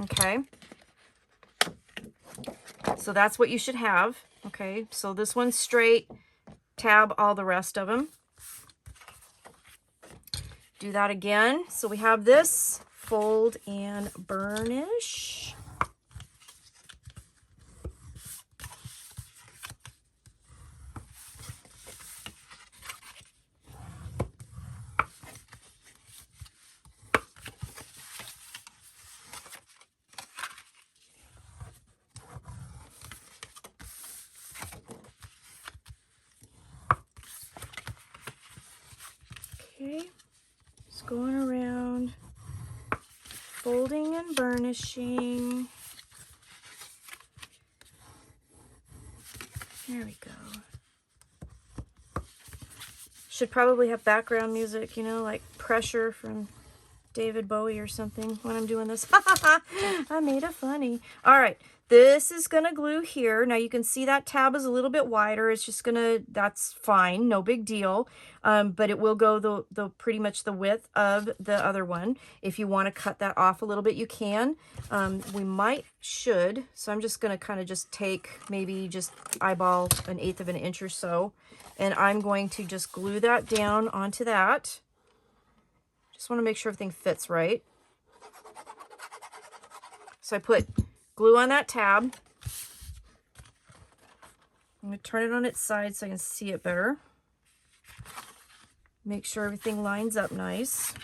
Okay, so that's what you should have. Okay, so this one's straight, tab all the rest of them. Do that again. So we have this, fold and burnish. Okay, just going around, folding and burnishing. There we go. Should probably have background music, you know, like Pressure from David Bowie or something when I'm doing this. I made it funny. All right, this is gonna glue here. Now you can see that tab is a little bit wider. It's just gonna, that's fine, no big deal. But it will go the pretty much the width of the other one. If you want to cut that off a little bit, you can. We should. So I'm just gonna kind of just take, maybe just eyeball 1/8 of an inch or so, and I'm going to just glue that down onto that. Just want to make sure everything fits right. So I put glue on that tab. I'm going to turn it on its side so I can see it better. Make sure everything lines up nice.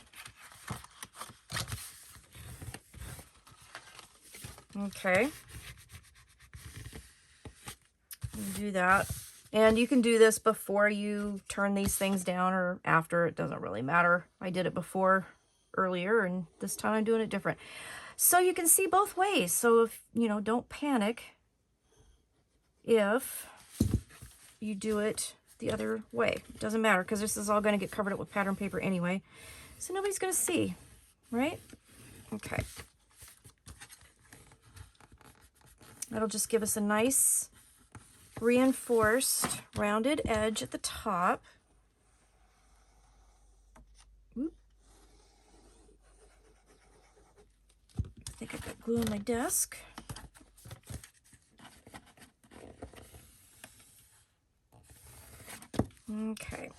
Okay. Do that. And you can do this before you turn these things down or after. It doesn't really matter. I did it before earlier, and this time I'm doing it different. So you can see both ways. So if, you know, don't panic if you do it the other way. It doesn't matter because this is all going to get covered up with pattern paper anyway. So nobody's going to see, right? Okay. That'll just give us a nice reinforced rounded edge at the top. Oop. I think I've got glue on my desk. Okay.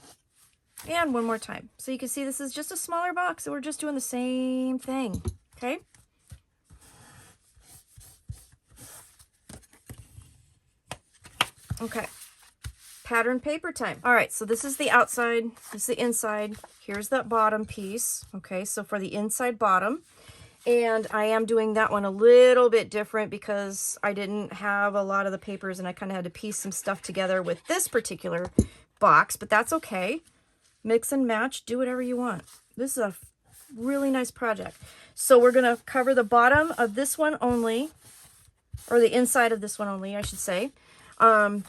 And one more time. So you can see this is just a smaller box, so we're just doing the same thing. Okay. Okay. Pattern paper time. All right, so this is the outside, this is the inside. Here's that bottom piece. Okay, so for the inside bottom, and I am doing that one a little bit different because I didn't have a lot of the papers and I kind of had to piece some stuff together with this particular box, but that's okay. Mix and match, do whatever you want. This is a really nice project. So we're gonna cover the bottom of this one only, or the inside of this one only, I should say.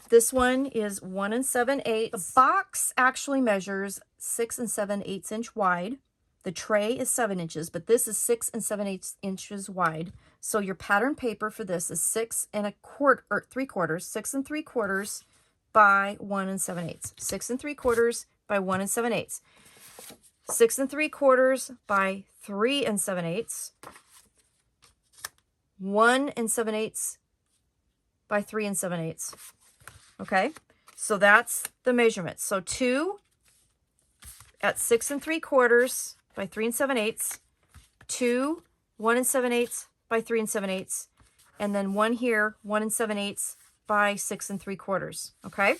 This one is 1 7/8. The box actually measures 6 7/8 inch wide. The tray is 7 inches, but this is 6 7/8 inches wide. So your pattern paper for this is 6 3/4, 6 3/4 by 1 7/8. 6 3/4 by 1 7/8. 6 3/4 by 3 7/8. 1 7/8 by 3 7/8. Okay, so that's the measurement. So 2 at 6 3/4 by 3 7/8, 2 1 7/8 by 3 7/8, and then 1 here 1 7/8 by 6 3/4. Okay,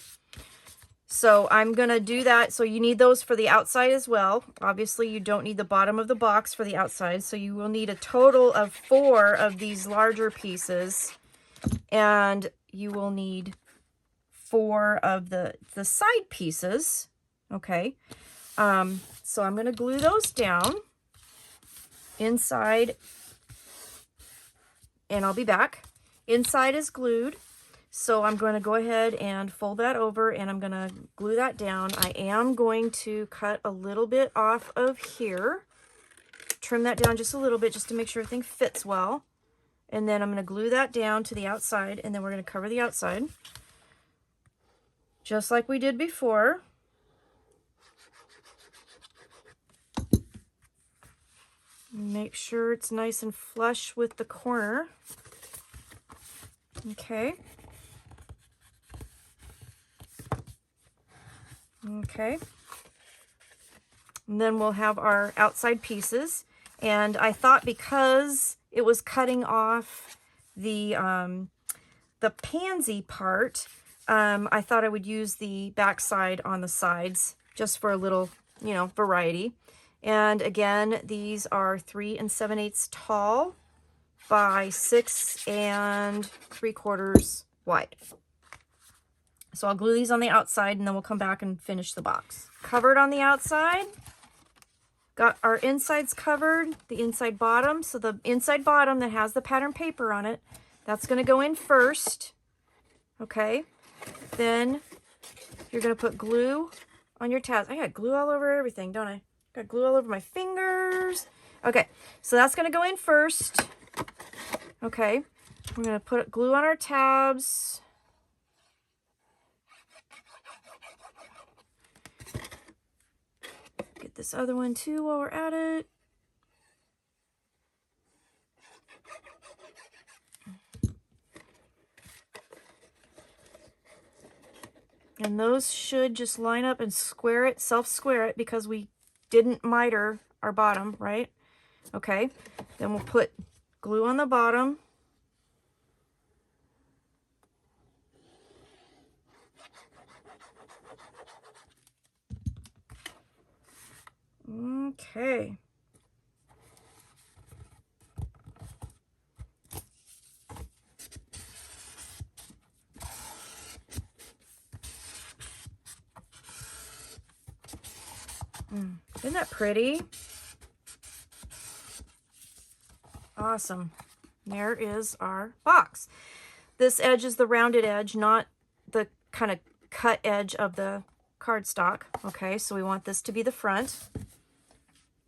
so I'm gonna do that. So you need those for the outside as well. Obviously you don't need the bottom of the box for the outside, so you will need a total of 4 of these larger pieces, and you will need 4 of the side pieces. Okay, so I'm going to glue those down inside, and I'll be back. Inside is glued, so I'm going to go ahead and fold that over, and I'm going to glue that down. I am going to cut a little bit off of here, trim that down just a little bit just to make sure everything fits well. And then I'm going to glue that down to the outside, and then we're going to cover the outside just like we did before. Make sure it's nice and flush with the corner. Okay. Okay. And then we'll have our outside pieces. And I thought because it was cutting off the pansy part, I thought I would use the back side on the sides just for a little, you know, variety. And again, these are 3 7/8 tall by 6 3/4 wide. So I'll glue these on the outside, and then we'll come back and finish the box. Covered on the outside. Got our insides covered, the inside bottom. So the inside bottom that has the pattern paper on it, that's going to go in first. Okay. Then you're going to put glue on your tabs. I got glue all over everything, don't I? Got glue all over my fingers. Okay. So that's going to go in first. Okay. We're going to put glue on our tabs. Get this other one too while we're at it. And those should just line up and square it, self-square it, because we didn't miter our bottom, right? Okay, then we'll put glue on the bottom. Okay. Isn't that pretty? Awesome. There is our box. This edge is the rounded edge, not the kind of cut edge of the cardstock. Okay, so we want this to be the front.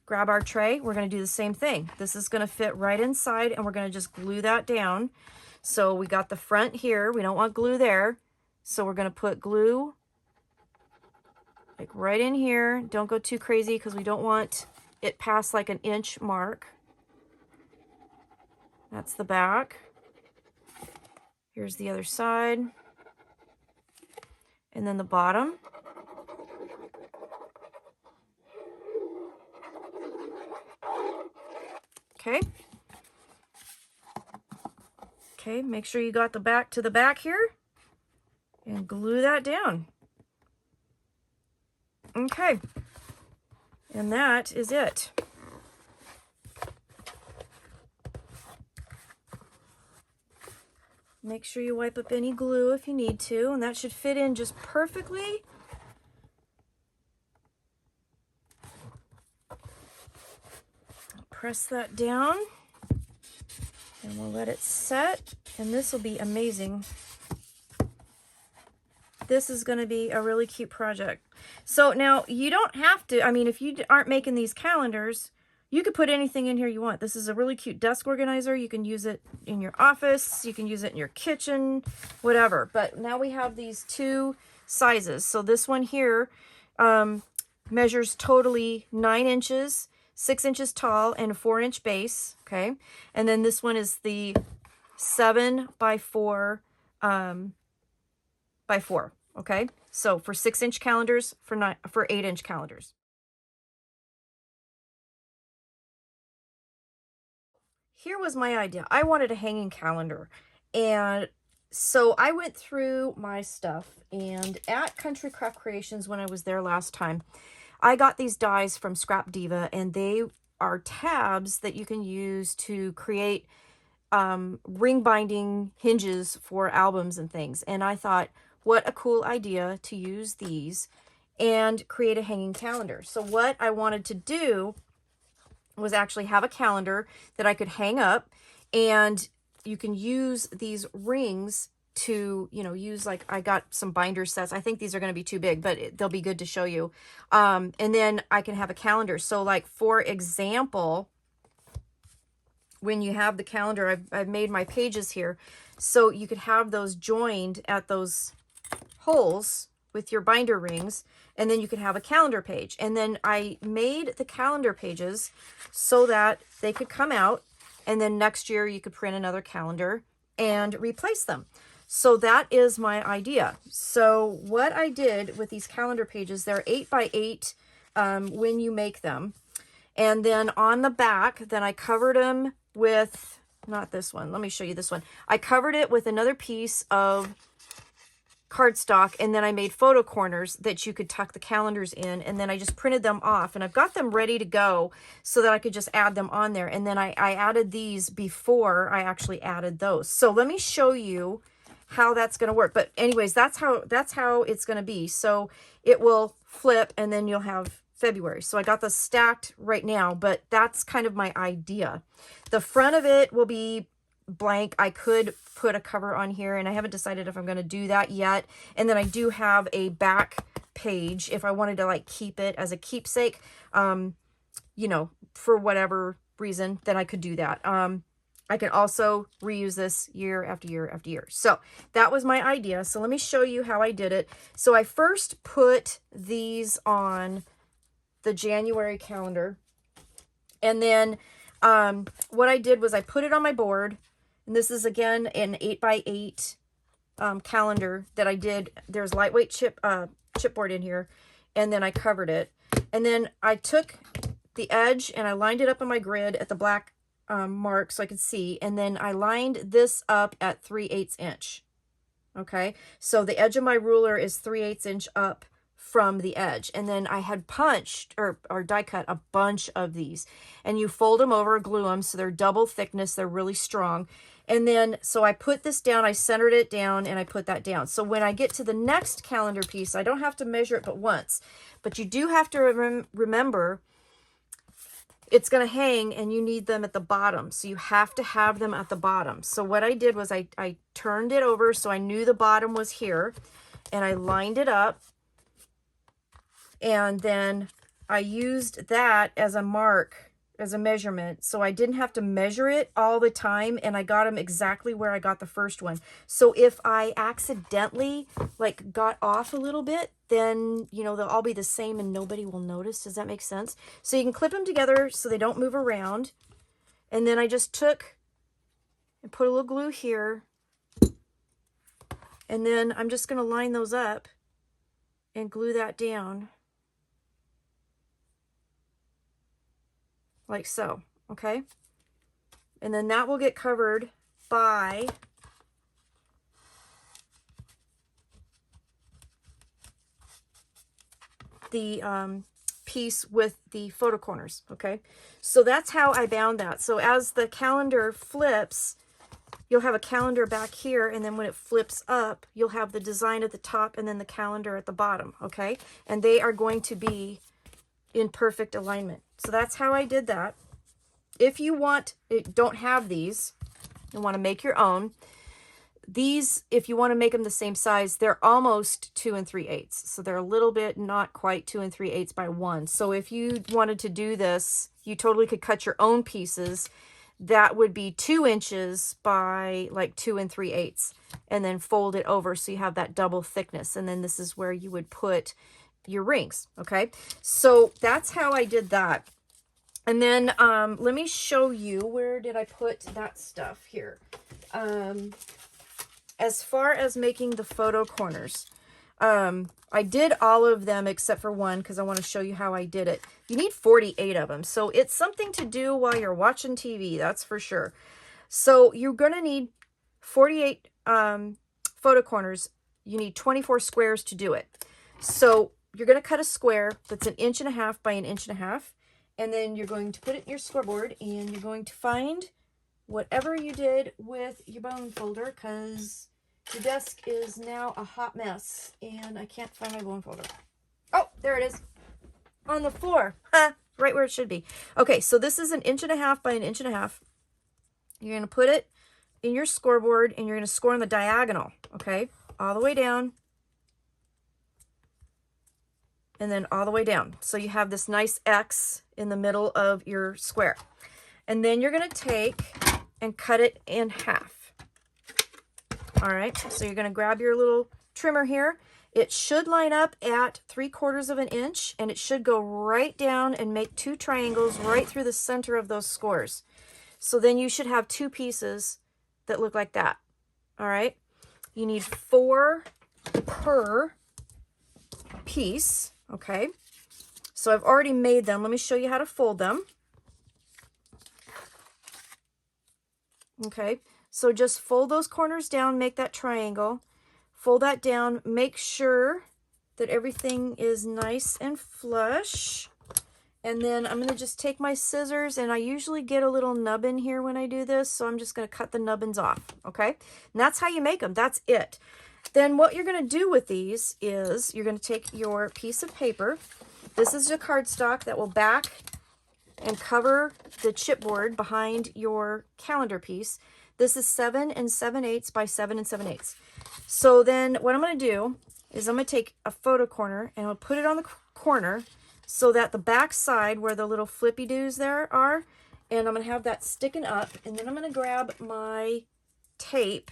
Grab our tray. We're going to do the same thing. This is going to fit right inside, and we're going to just glue that down. So we got the front here. We don't want glue there. So we're going to put glue like right in here. Don't go too crazy because we don't want it past like an inch mark. That's the back. Here's the other side. And then the bottom. Okay. Okay, make sure you got the back to the back here and glue that down. Okay. And that is it. Make sure you wipe up any glue if you need to, and that should fit in just perfectly. Press that down, and we'll let it set, and this will be amazing. This is going to be a really cute project. So now you don't have to, I mean, if you aren't making these calendars, you could put anything in here you want. This is a really cute desk organizer. You can use it in your office. You can use it in your kitchen, whatever. But now we have these two sizes. So this one here measures totally 9 inches, 6 inches tall, and a 4-inch base. Okay. And then this one is the 7 by 4 by 4. Okay. So for 6-inch calendars, for 8-inch calendars. Here was my idea. I wanted a hanging calendar. And so I went through my stuff, and at Country Craft Creations, when I was there last time, I got these dies from Scrap Diva, and they are tabs that you can use to create ring binding hinges for albums and things. And I thought, what a cool idea to use these and create a hanging calendar. So what I wanted to do was actually have a calendar that I could hang up, and you can use these rings to, you know, use, like, I got some binder sets. I think these are going to be too big, but they'll be good to show you. And then I can have a calendar. So, like, for example, when you have the calendar, I've made my pages here. So you could have those joined at those holes with your binder rings, and then you could have a calendar page. And then I made the calendar pages so that they could come out, and then next year you could print another calendar and replace them. So that is my idea. So what I did with these calendar pages, they're 8 by 8 when you make them. And then on the back, then I covered them with, not this one, let me show you this one. I covered it with another piece of cardstock, and then I made photo corners that you could tuck the calendars in, and then I just printed them off, and I've got them ready to go so that I could just add them on there. And then I added these before I actually added those. So let me show you how that's going to work. But anyways, that's how it's going to be. So it will flip, and then you'll have February. So I got this stacked right now, but that's kind of my idea. The front of it will be blank. I could put a cover on here, and I haven't decided if I'm going to do that yet. And then I do have a back page if I wanted to, like, keep it as a keepsake, you know, for whatever reason, then I could do that. I can also reuse this year after year after year. So that was my idea. So let me show you how I did it. So I first put these on the January calendar, and then what I did was I put it on my board. And this is, again, an 8 by 8 calendar that I did. There's lightweight chipboard in here, and then I covered it. And then I took the edge and I lined it up on my grid at the black mark so I could see. And then I lined this up at 3/8 inch. Okay, so the edge of my ruler is 3/8 inch up from the edge. And then I had punched or die cut a bunch of these, and you fold them over, glue them, so they're double thickness, they're really strong. And then so I put this down, I centered it down, and I put that down. So when I get to the next calendar piece, I don't have to measure it but once, but you do have to remember it's going to hang and you need them at the bottom. So you have to have them at the bottom. So what I did was I turned it over so I knew the bottom was here, and I lined it up, and then I used that as a mark, as a measurement, so I didn't have to measure it all the time, and I got them exactly where I got the first one. So if I accidentally like got off a little bit, then you know they'll all be the same and nobody will notice. Does that make sense? So you can clip them together so they don't move around. And then I just took and put a little glue here, and then I'm just going to line those up and glue that down like so, okay? And then that will get covered by the piece with the photo corners, okay? So that's how I bound that. So as the calendar flips, you'll have a calendar back here, and then when it flips up, you'll have the design at the top and then the calendar at the bottom, okay? And they are going to be in perfect alignment. So that's how I did that. If you don't have these, you want to make your own. These, if you want to make them the same size, they're almost 2 3/8. So they're a little bit not quite 2 3/8 by 1. So if you wanted to do this, you totally could cut your own pieces. That would be 2 inches by like 2 3/8, and then fold it over so you have that double thickness. And then this is where you would put your rings, okay? So that's how I did that. And then let me show you, where did I put that stuff here? As far as making the photo corners, I did all of them except for one because I want to show you how I did it. You need 48 of them, so it's something to do while you're watching TV, that's for sure. So you're going to need 48 photo corners. You need 24 squares to do it. So you're going to cut a square that's 1.5 inches by 1.5 inches. And then you're going to put it in your scoreboard, and you're going to find whatever you did with your bone folder, because your desk is now a hot mess, and I can't find my bone folder. Oh, there it is. On the floor. Right where it should be. Okay, so this is 1.5 inches by 1.5 inches. You're going to put it in your scoreboard, and you're going to score on the diagonal, okay? All the way down. And then all the way down. So you have this nice X in the middle of your square. And then you're going to take and cut it in half. All right, so you're going to grab your little trimmer here. It should line up at 3/4 inch, and it should go right down and make 2 triangles right through the center of those scores. So then you should have 2 pieces that look like that. All right, you need 4 per piece. Okay, so I've already made them. Let me show you how to fold them. Okay, so just fold those corners down, make that triangle, fold that down, make sure that everything is nice and flush. And then I'm going to just take my scissors, and I usually get a little nubbin here when I do this, so I'm just going to cut the nubbins off, okay? And that's how you make them. That's it. Then what you're going to do with these is you're going to take your piece of paper. This is a cardstock that will back and cover the chipboard behind your calendar piece. This is 7 7/8 by 7 7/8. So then what I'm going to do is I'm going to take a photo corner, and I'll put it on the corner so that the back side where the little flippy doos there are, and I'm going to have that sticking up. And then I'm going to grab my tape,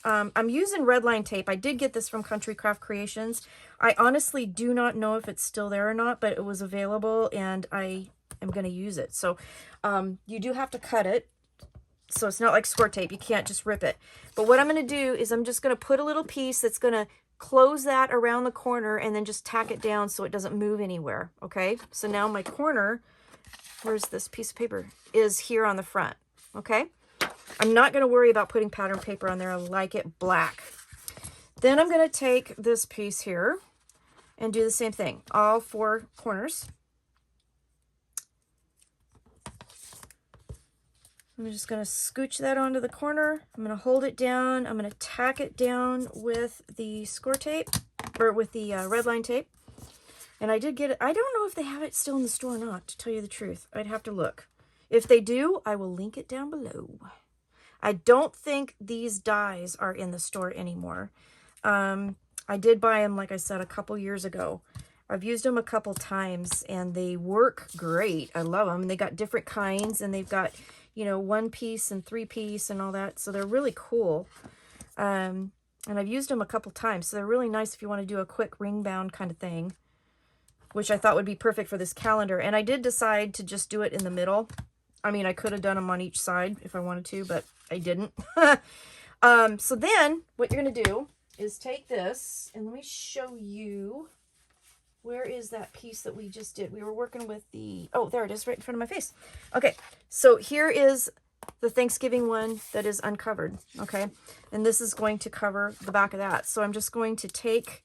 I'm using red line tape. I did get this from Country Craft Creations. I honestly do not know if it's still there or not, but it was available, and I am going to use it. So you do have to cut it, so it's not like score tape. You can't just rip it. But what I'm going to do is I'm just going to put a little piece that's going to close that around the corner, and then just tack it down so it doesn't move anywhere. Okay, so now my corner, where's this piece of paper, is here on the front. Okay, I'm not going to worry about putting pattern paper on there. I like it black. Then I'm going to take this piece here and do the same thing, all 4 corners. I'm just going to scooch that onto the corner. I'm going to hold it down. I'm going to tack it down with the score tape, or with the red line tape. And I did get it. I don't know if they have it still in the store or not, to tell you the truth. I'd have to look. If they do, I will link it down below. I don't think these dies are in the store anymore. I did buy them, like I said, a couple years ago. I've used them a couple times and they work great. I love them. And they got different kinds and they've got, you know, 1-piece and 3-piece and all that. So they're really cool. And I've used them a couple times. So they're really nice if you want to do a quick ring bound kind of thing, which I thought would be perfect for this calendar. And I did decide to just do it in the middle. I mean, I could have done them on each side if I wanted to, but I didn't. So then what you're going to do is take this and let me show you. Where is that piece that we just did? We were working with the, oh, there it is right in front of my face. Okay, so here is the Thanksgiving one that is uncovered, okay? And this is going to cover the back of that. So I'm just going to take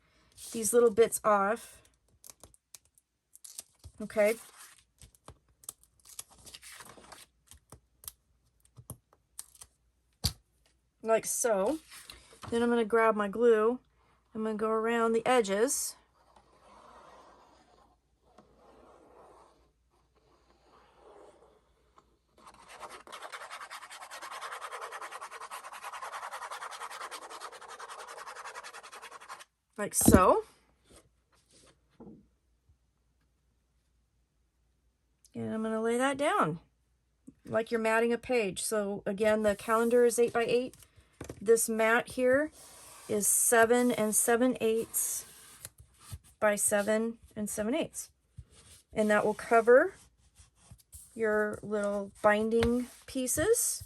these little bits off, okay? Like so. Then I'm going to grab my glue. I'm going to go around the edges. Like so. And I'm going to lay that down like you're matting a page. So again, the calendar is 8x8. This mat here is 7 7/8 by 7 7/8. And that will cover your little binding pieces.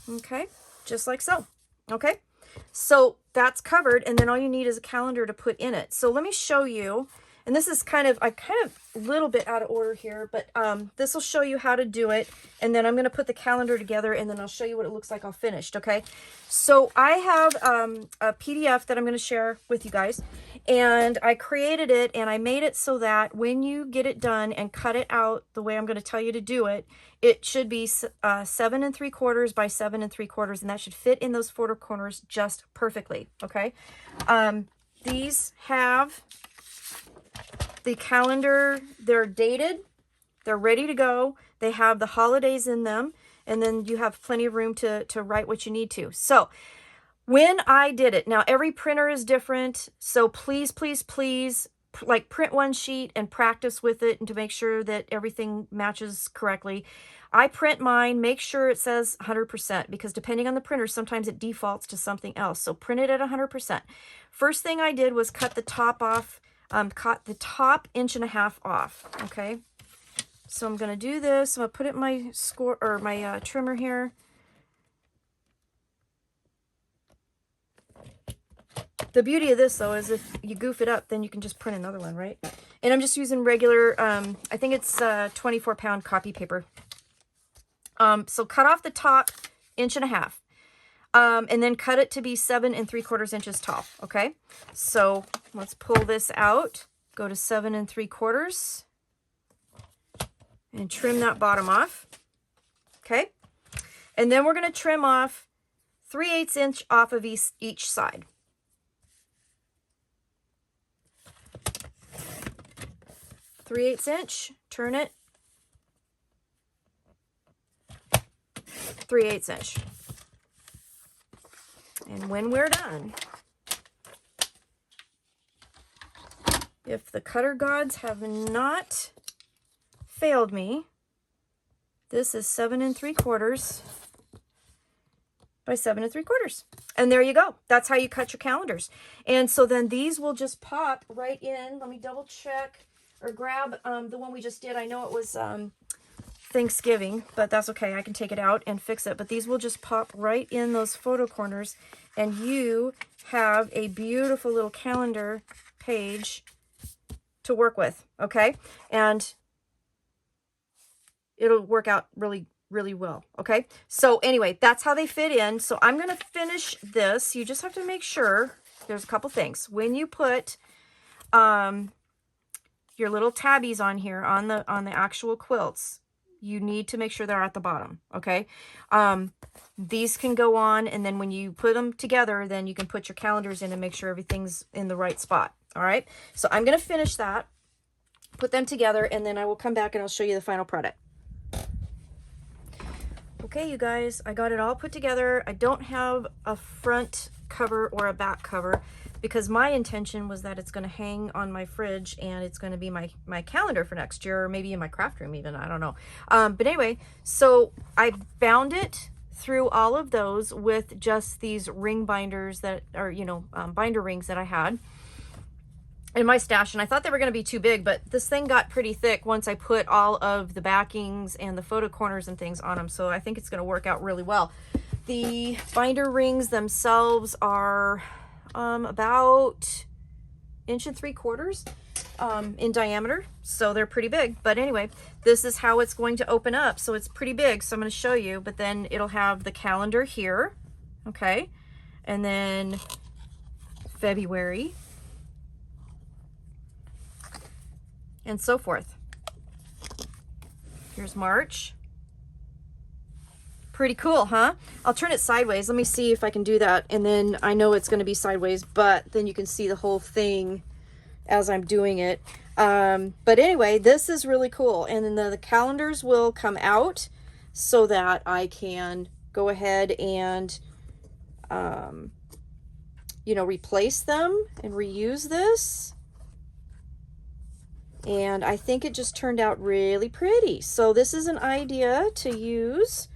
Okay, just like so. Okay, so that's covered, and then all you need is a calendar to put in it. So let me show you, and this is kind of, I kind of a little bit out of order here, but this will show you how to do it, and then I'm going to put the calendar together, and then I'll show you what it looks like all finished, okay? So I have a PDF that I'm going to share with you guys, and I created it, and I made it so that when you get it done and cut it out the way I'm going to tell you to do it, it should be 7 3/4 by 7 3/4, and that should fit in those 4 corners just perfectly, okay? These have the calendar, they're dated, they're ready to go, they have the holidays in them, and then you have plenty of room to write what you need to. So when I did it, now every printer is different, so please, please, please, like print one sheet and practice with it and to make sure that everything matches correctly. I print mine, make sure it says 100% because depending on the printer, sometimes it defaults to something else. So print it at 100%. First thing I did was cut the top off, cut the top 1.5 off, okay? So I'm gonna do this, I'm gonna put it in my score or my trimmer here. The beauty of this, though, is if you goof it up, then you can just print another one, right? And I'm just using regular, I think it's 24-pound copy paper. So cut off the top 1.5 inch, and then cut it to be 7 3/4 inches tall, okay? So let's pull this out, go to 7 3/4, and trim that bottom off, okay? And then we're going to trim off 3/8 inch off of each side. 3/8 inch, turn it, 3/8 inch. And when we're done, if the cutter gods have not failed me, this is 7 3/4 by 7 3/4. And there you go. That's how you cut your calendars. And so then these will just pop right in. Let me double check or grab the one we just did. I know it was Thanksgiving, but that's okay. I can take it out and fix it. But these will just pop right in those photo corners, and you have a beautiful little calendar page to work with, okay? And it'll work out really, really well, okay? So anyway, that's how they fit in. So I'm going to finish this. You just have to make sure, there's a couple things. When you put your little tabbies on here, on the actual quilts, you need to make sure they're at the bottom, okay? These can go on, and then when you put them together, then you can put your calendars in and make sure everything's in the right spot, all right? So I'm going to finish that, put them together, and then I will come back and I'll show you the final product. Okay, you guys, I got it all put together. I don't have a front cover or a back cover because my intention was that it's going to hang on my fridge and it's going to be my calendar for next year, or maybe in my craft room even, I don't know. But anyway, so I bound it through all of those with just these ring binders that are, you know, binder rings that I had in my stash, and I thought they were going to be too big, but this thing got pretty thick once I put all of the backings and the photo corners and things on them, so I think it's going to work out really well. The binder rings themselves are about 1.75 inches in diameter, so they're pretty big. But anyway, this is how it's going to open up, so it's pretty big, so I'm going to show you. But then it'll have the calendar here, okay, and then February, and so forth. Here's March. Pretty cool, huh? I'll turn it sideways. Let me see if I can do that. And then I know it's going to be sideways, but then you can see the whole thing as I'm doing it. But anyway, this is really cool. And then the calendars will come out so that I can go ahead and, you know, replace them and reuse this. And I think it just turned out really pretty. So this is an idea to use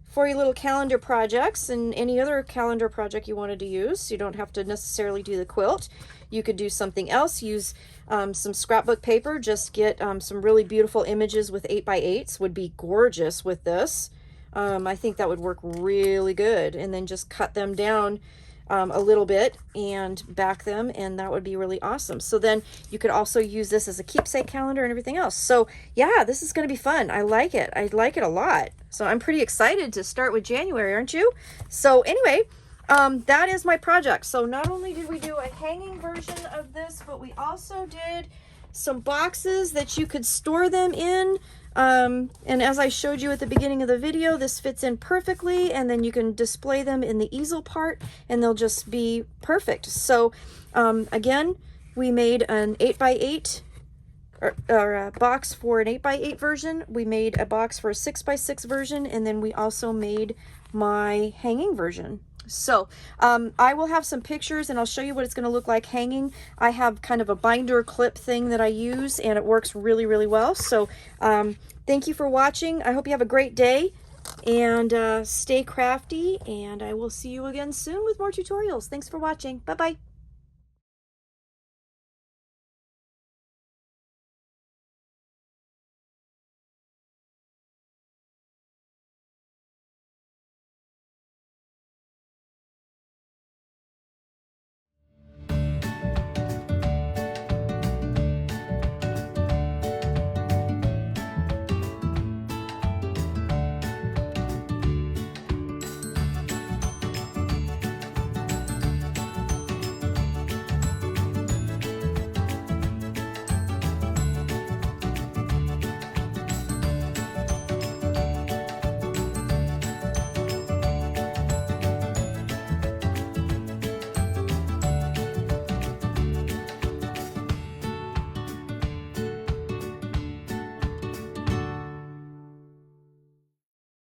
for your little calendar projects and any other calendar project you wanted to use. You don't have to necessarily do the quilt. You could do something else. Use some scrapbook paper. Just get some really beautiful images with 8x8s. Would be gorgeous with this. I think that would work really good. And then just cut them down a little bit and back them, and that would be really awesome. So then you could also use this as a keepsake calendar and everything else. So yeah, this is going to be fun. I like it. I like it a lot. So I'm pretty excited to start with January, aren't you? So anyway, that is my project. So not only did we do a hanging version of this, but we also did some boxes that you could store them in. And as I showed you at the beginning of the video, this fits in perfectly, and then you can display them in the easel part and they'll just be perfect. So again, we made an 8x8 or a box for an 8x8 version. We made a box for a 6x6 version, and then we also made my hanging version. So I will have some pictures and I'll show you what it's going to look like hanging. I have kind of a binder clip thing that I use, and it works really, really well. So thank you for watching. I hope you have a great day, and stay crafty, and I will see you again soon with more tutorials. Thanks for watching. Bye-bye.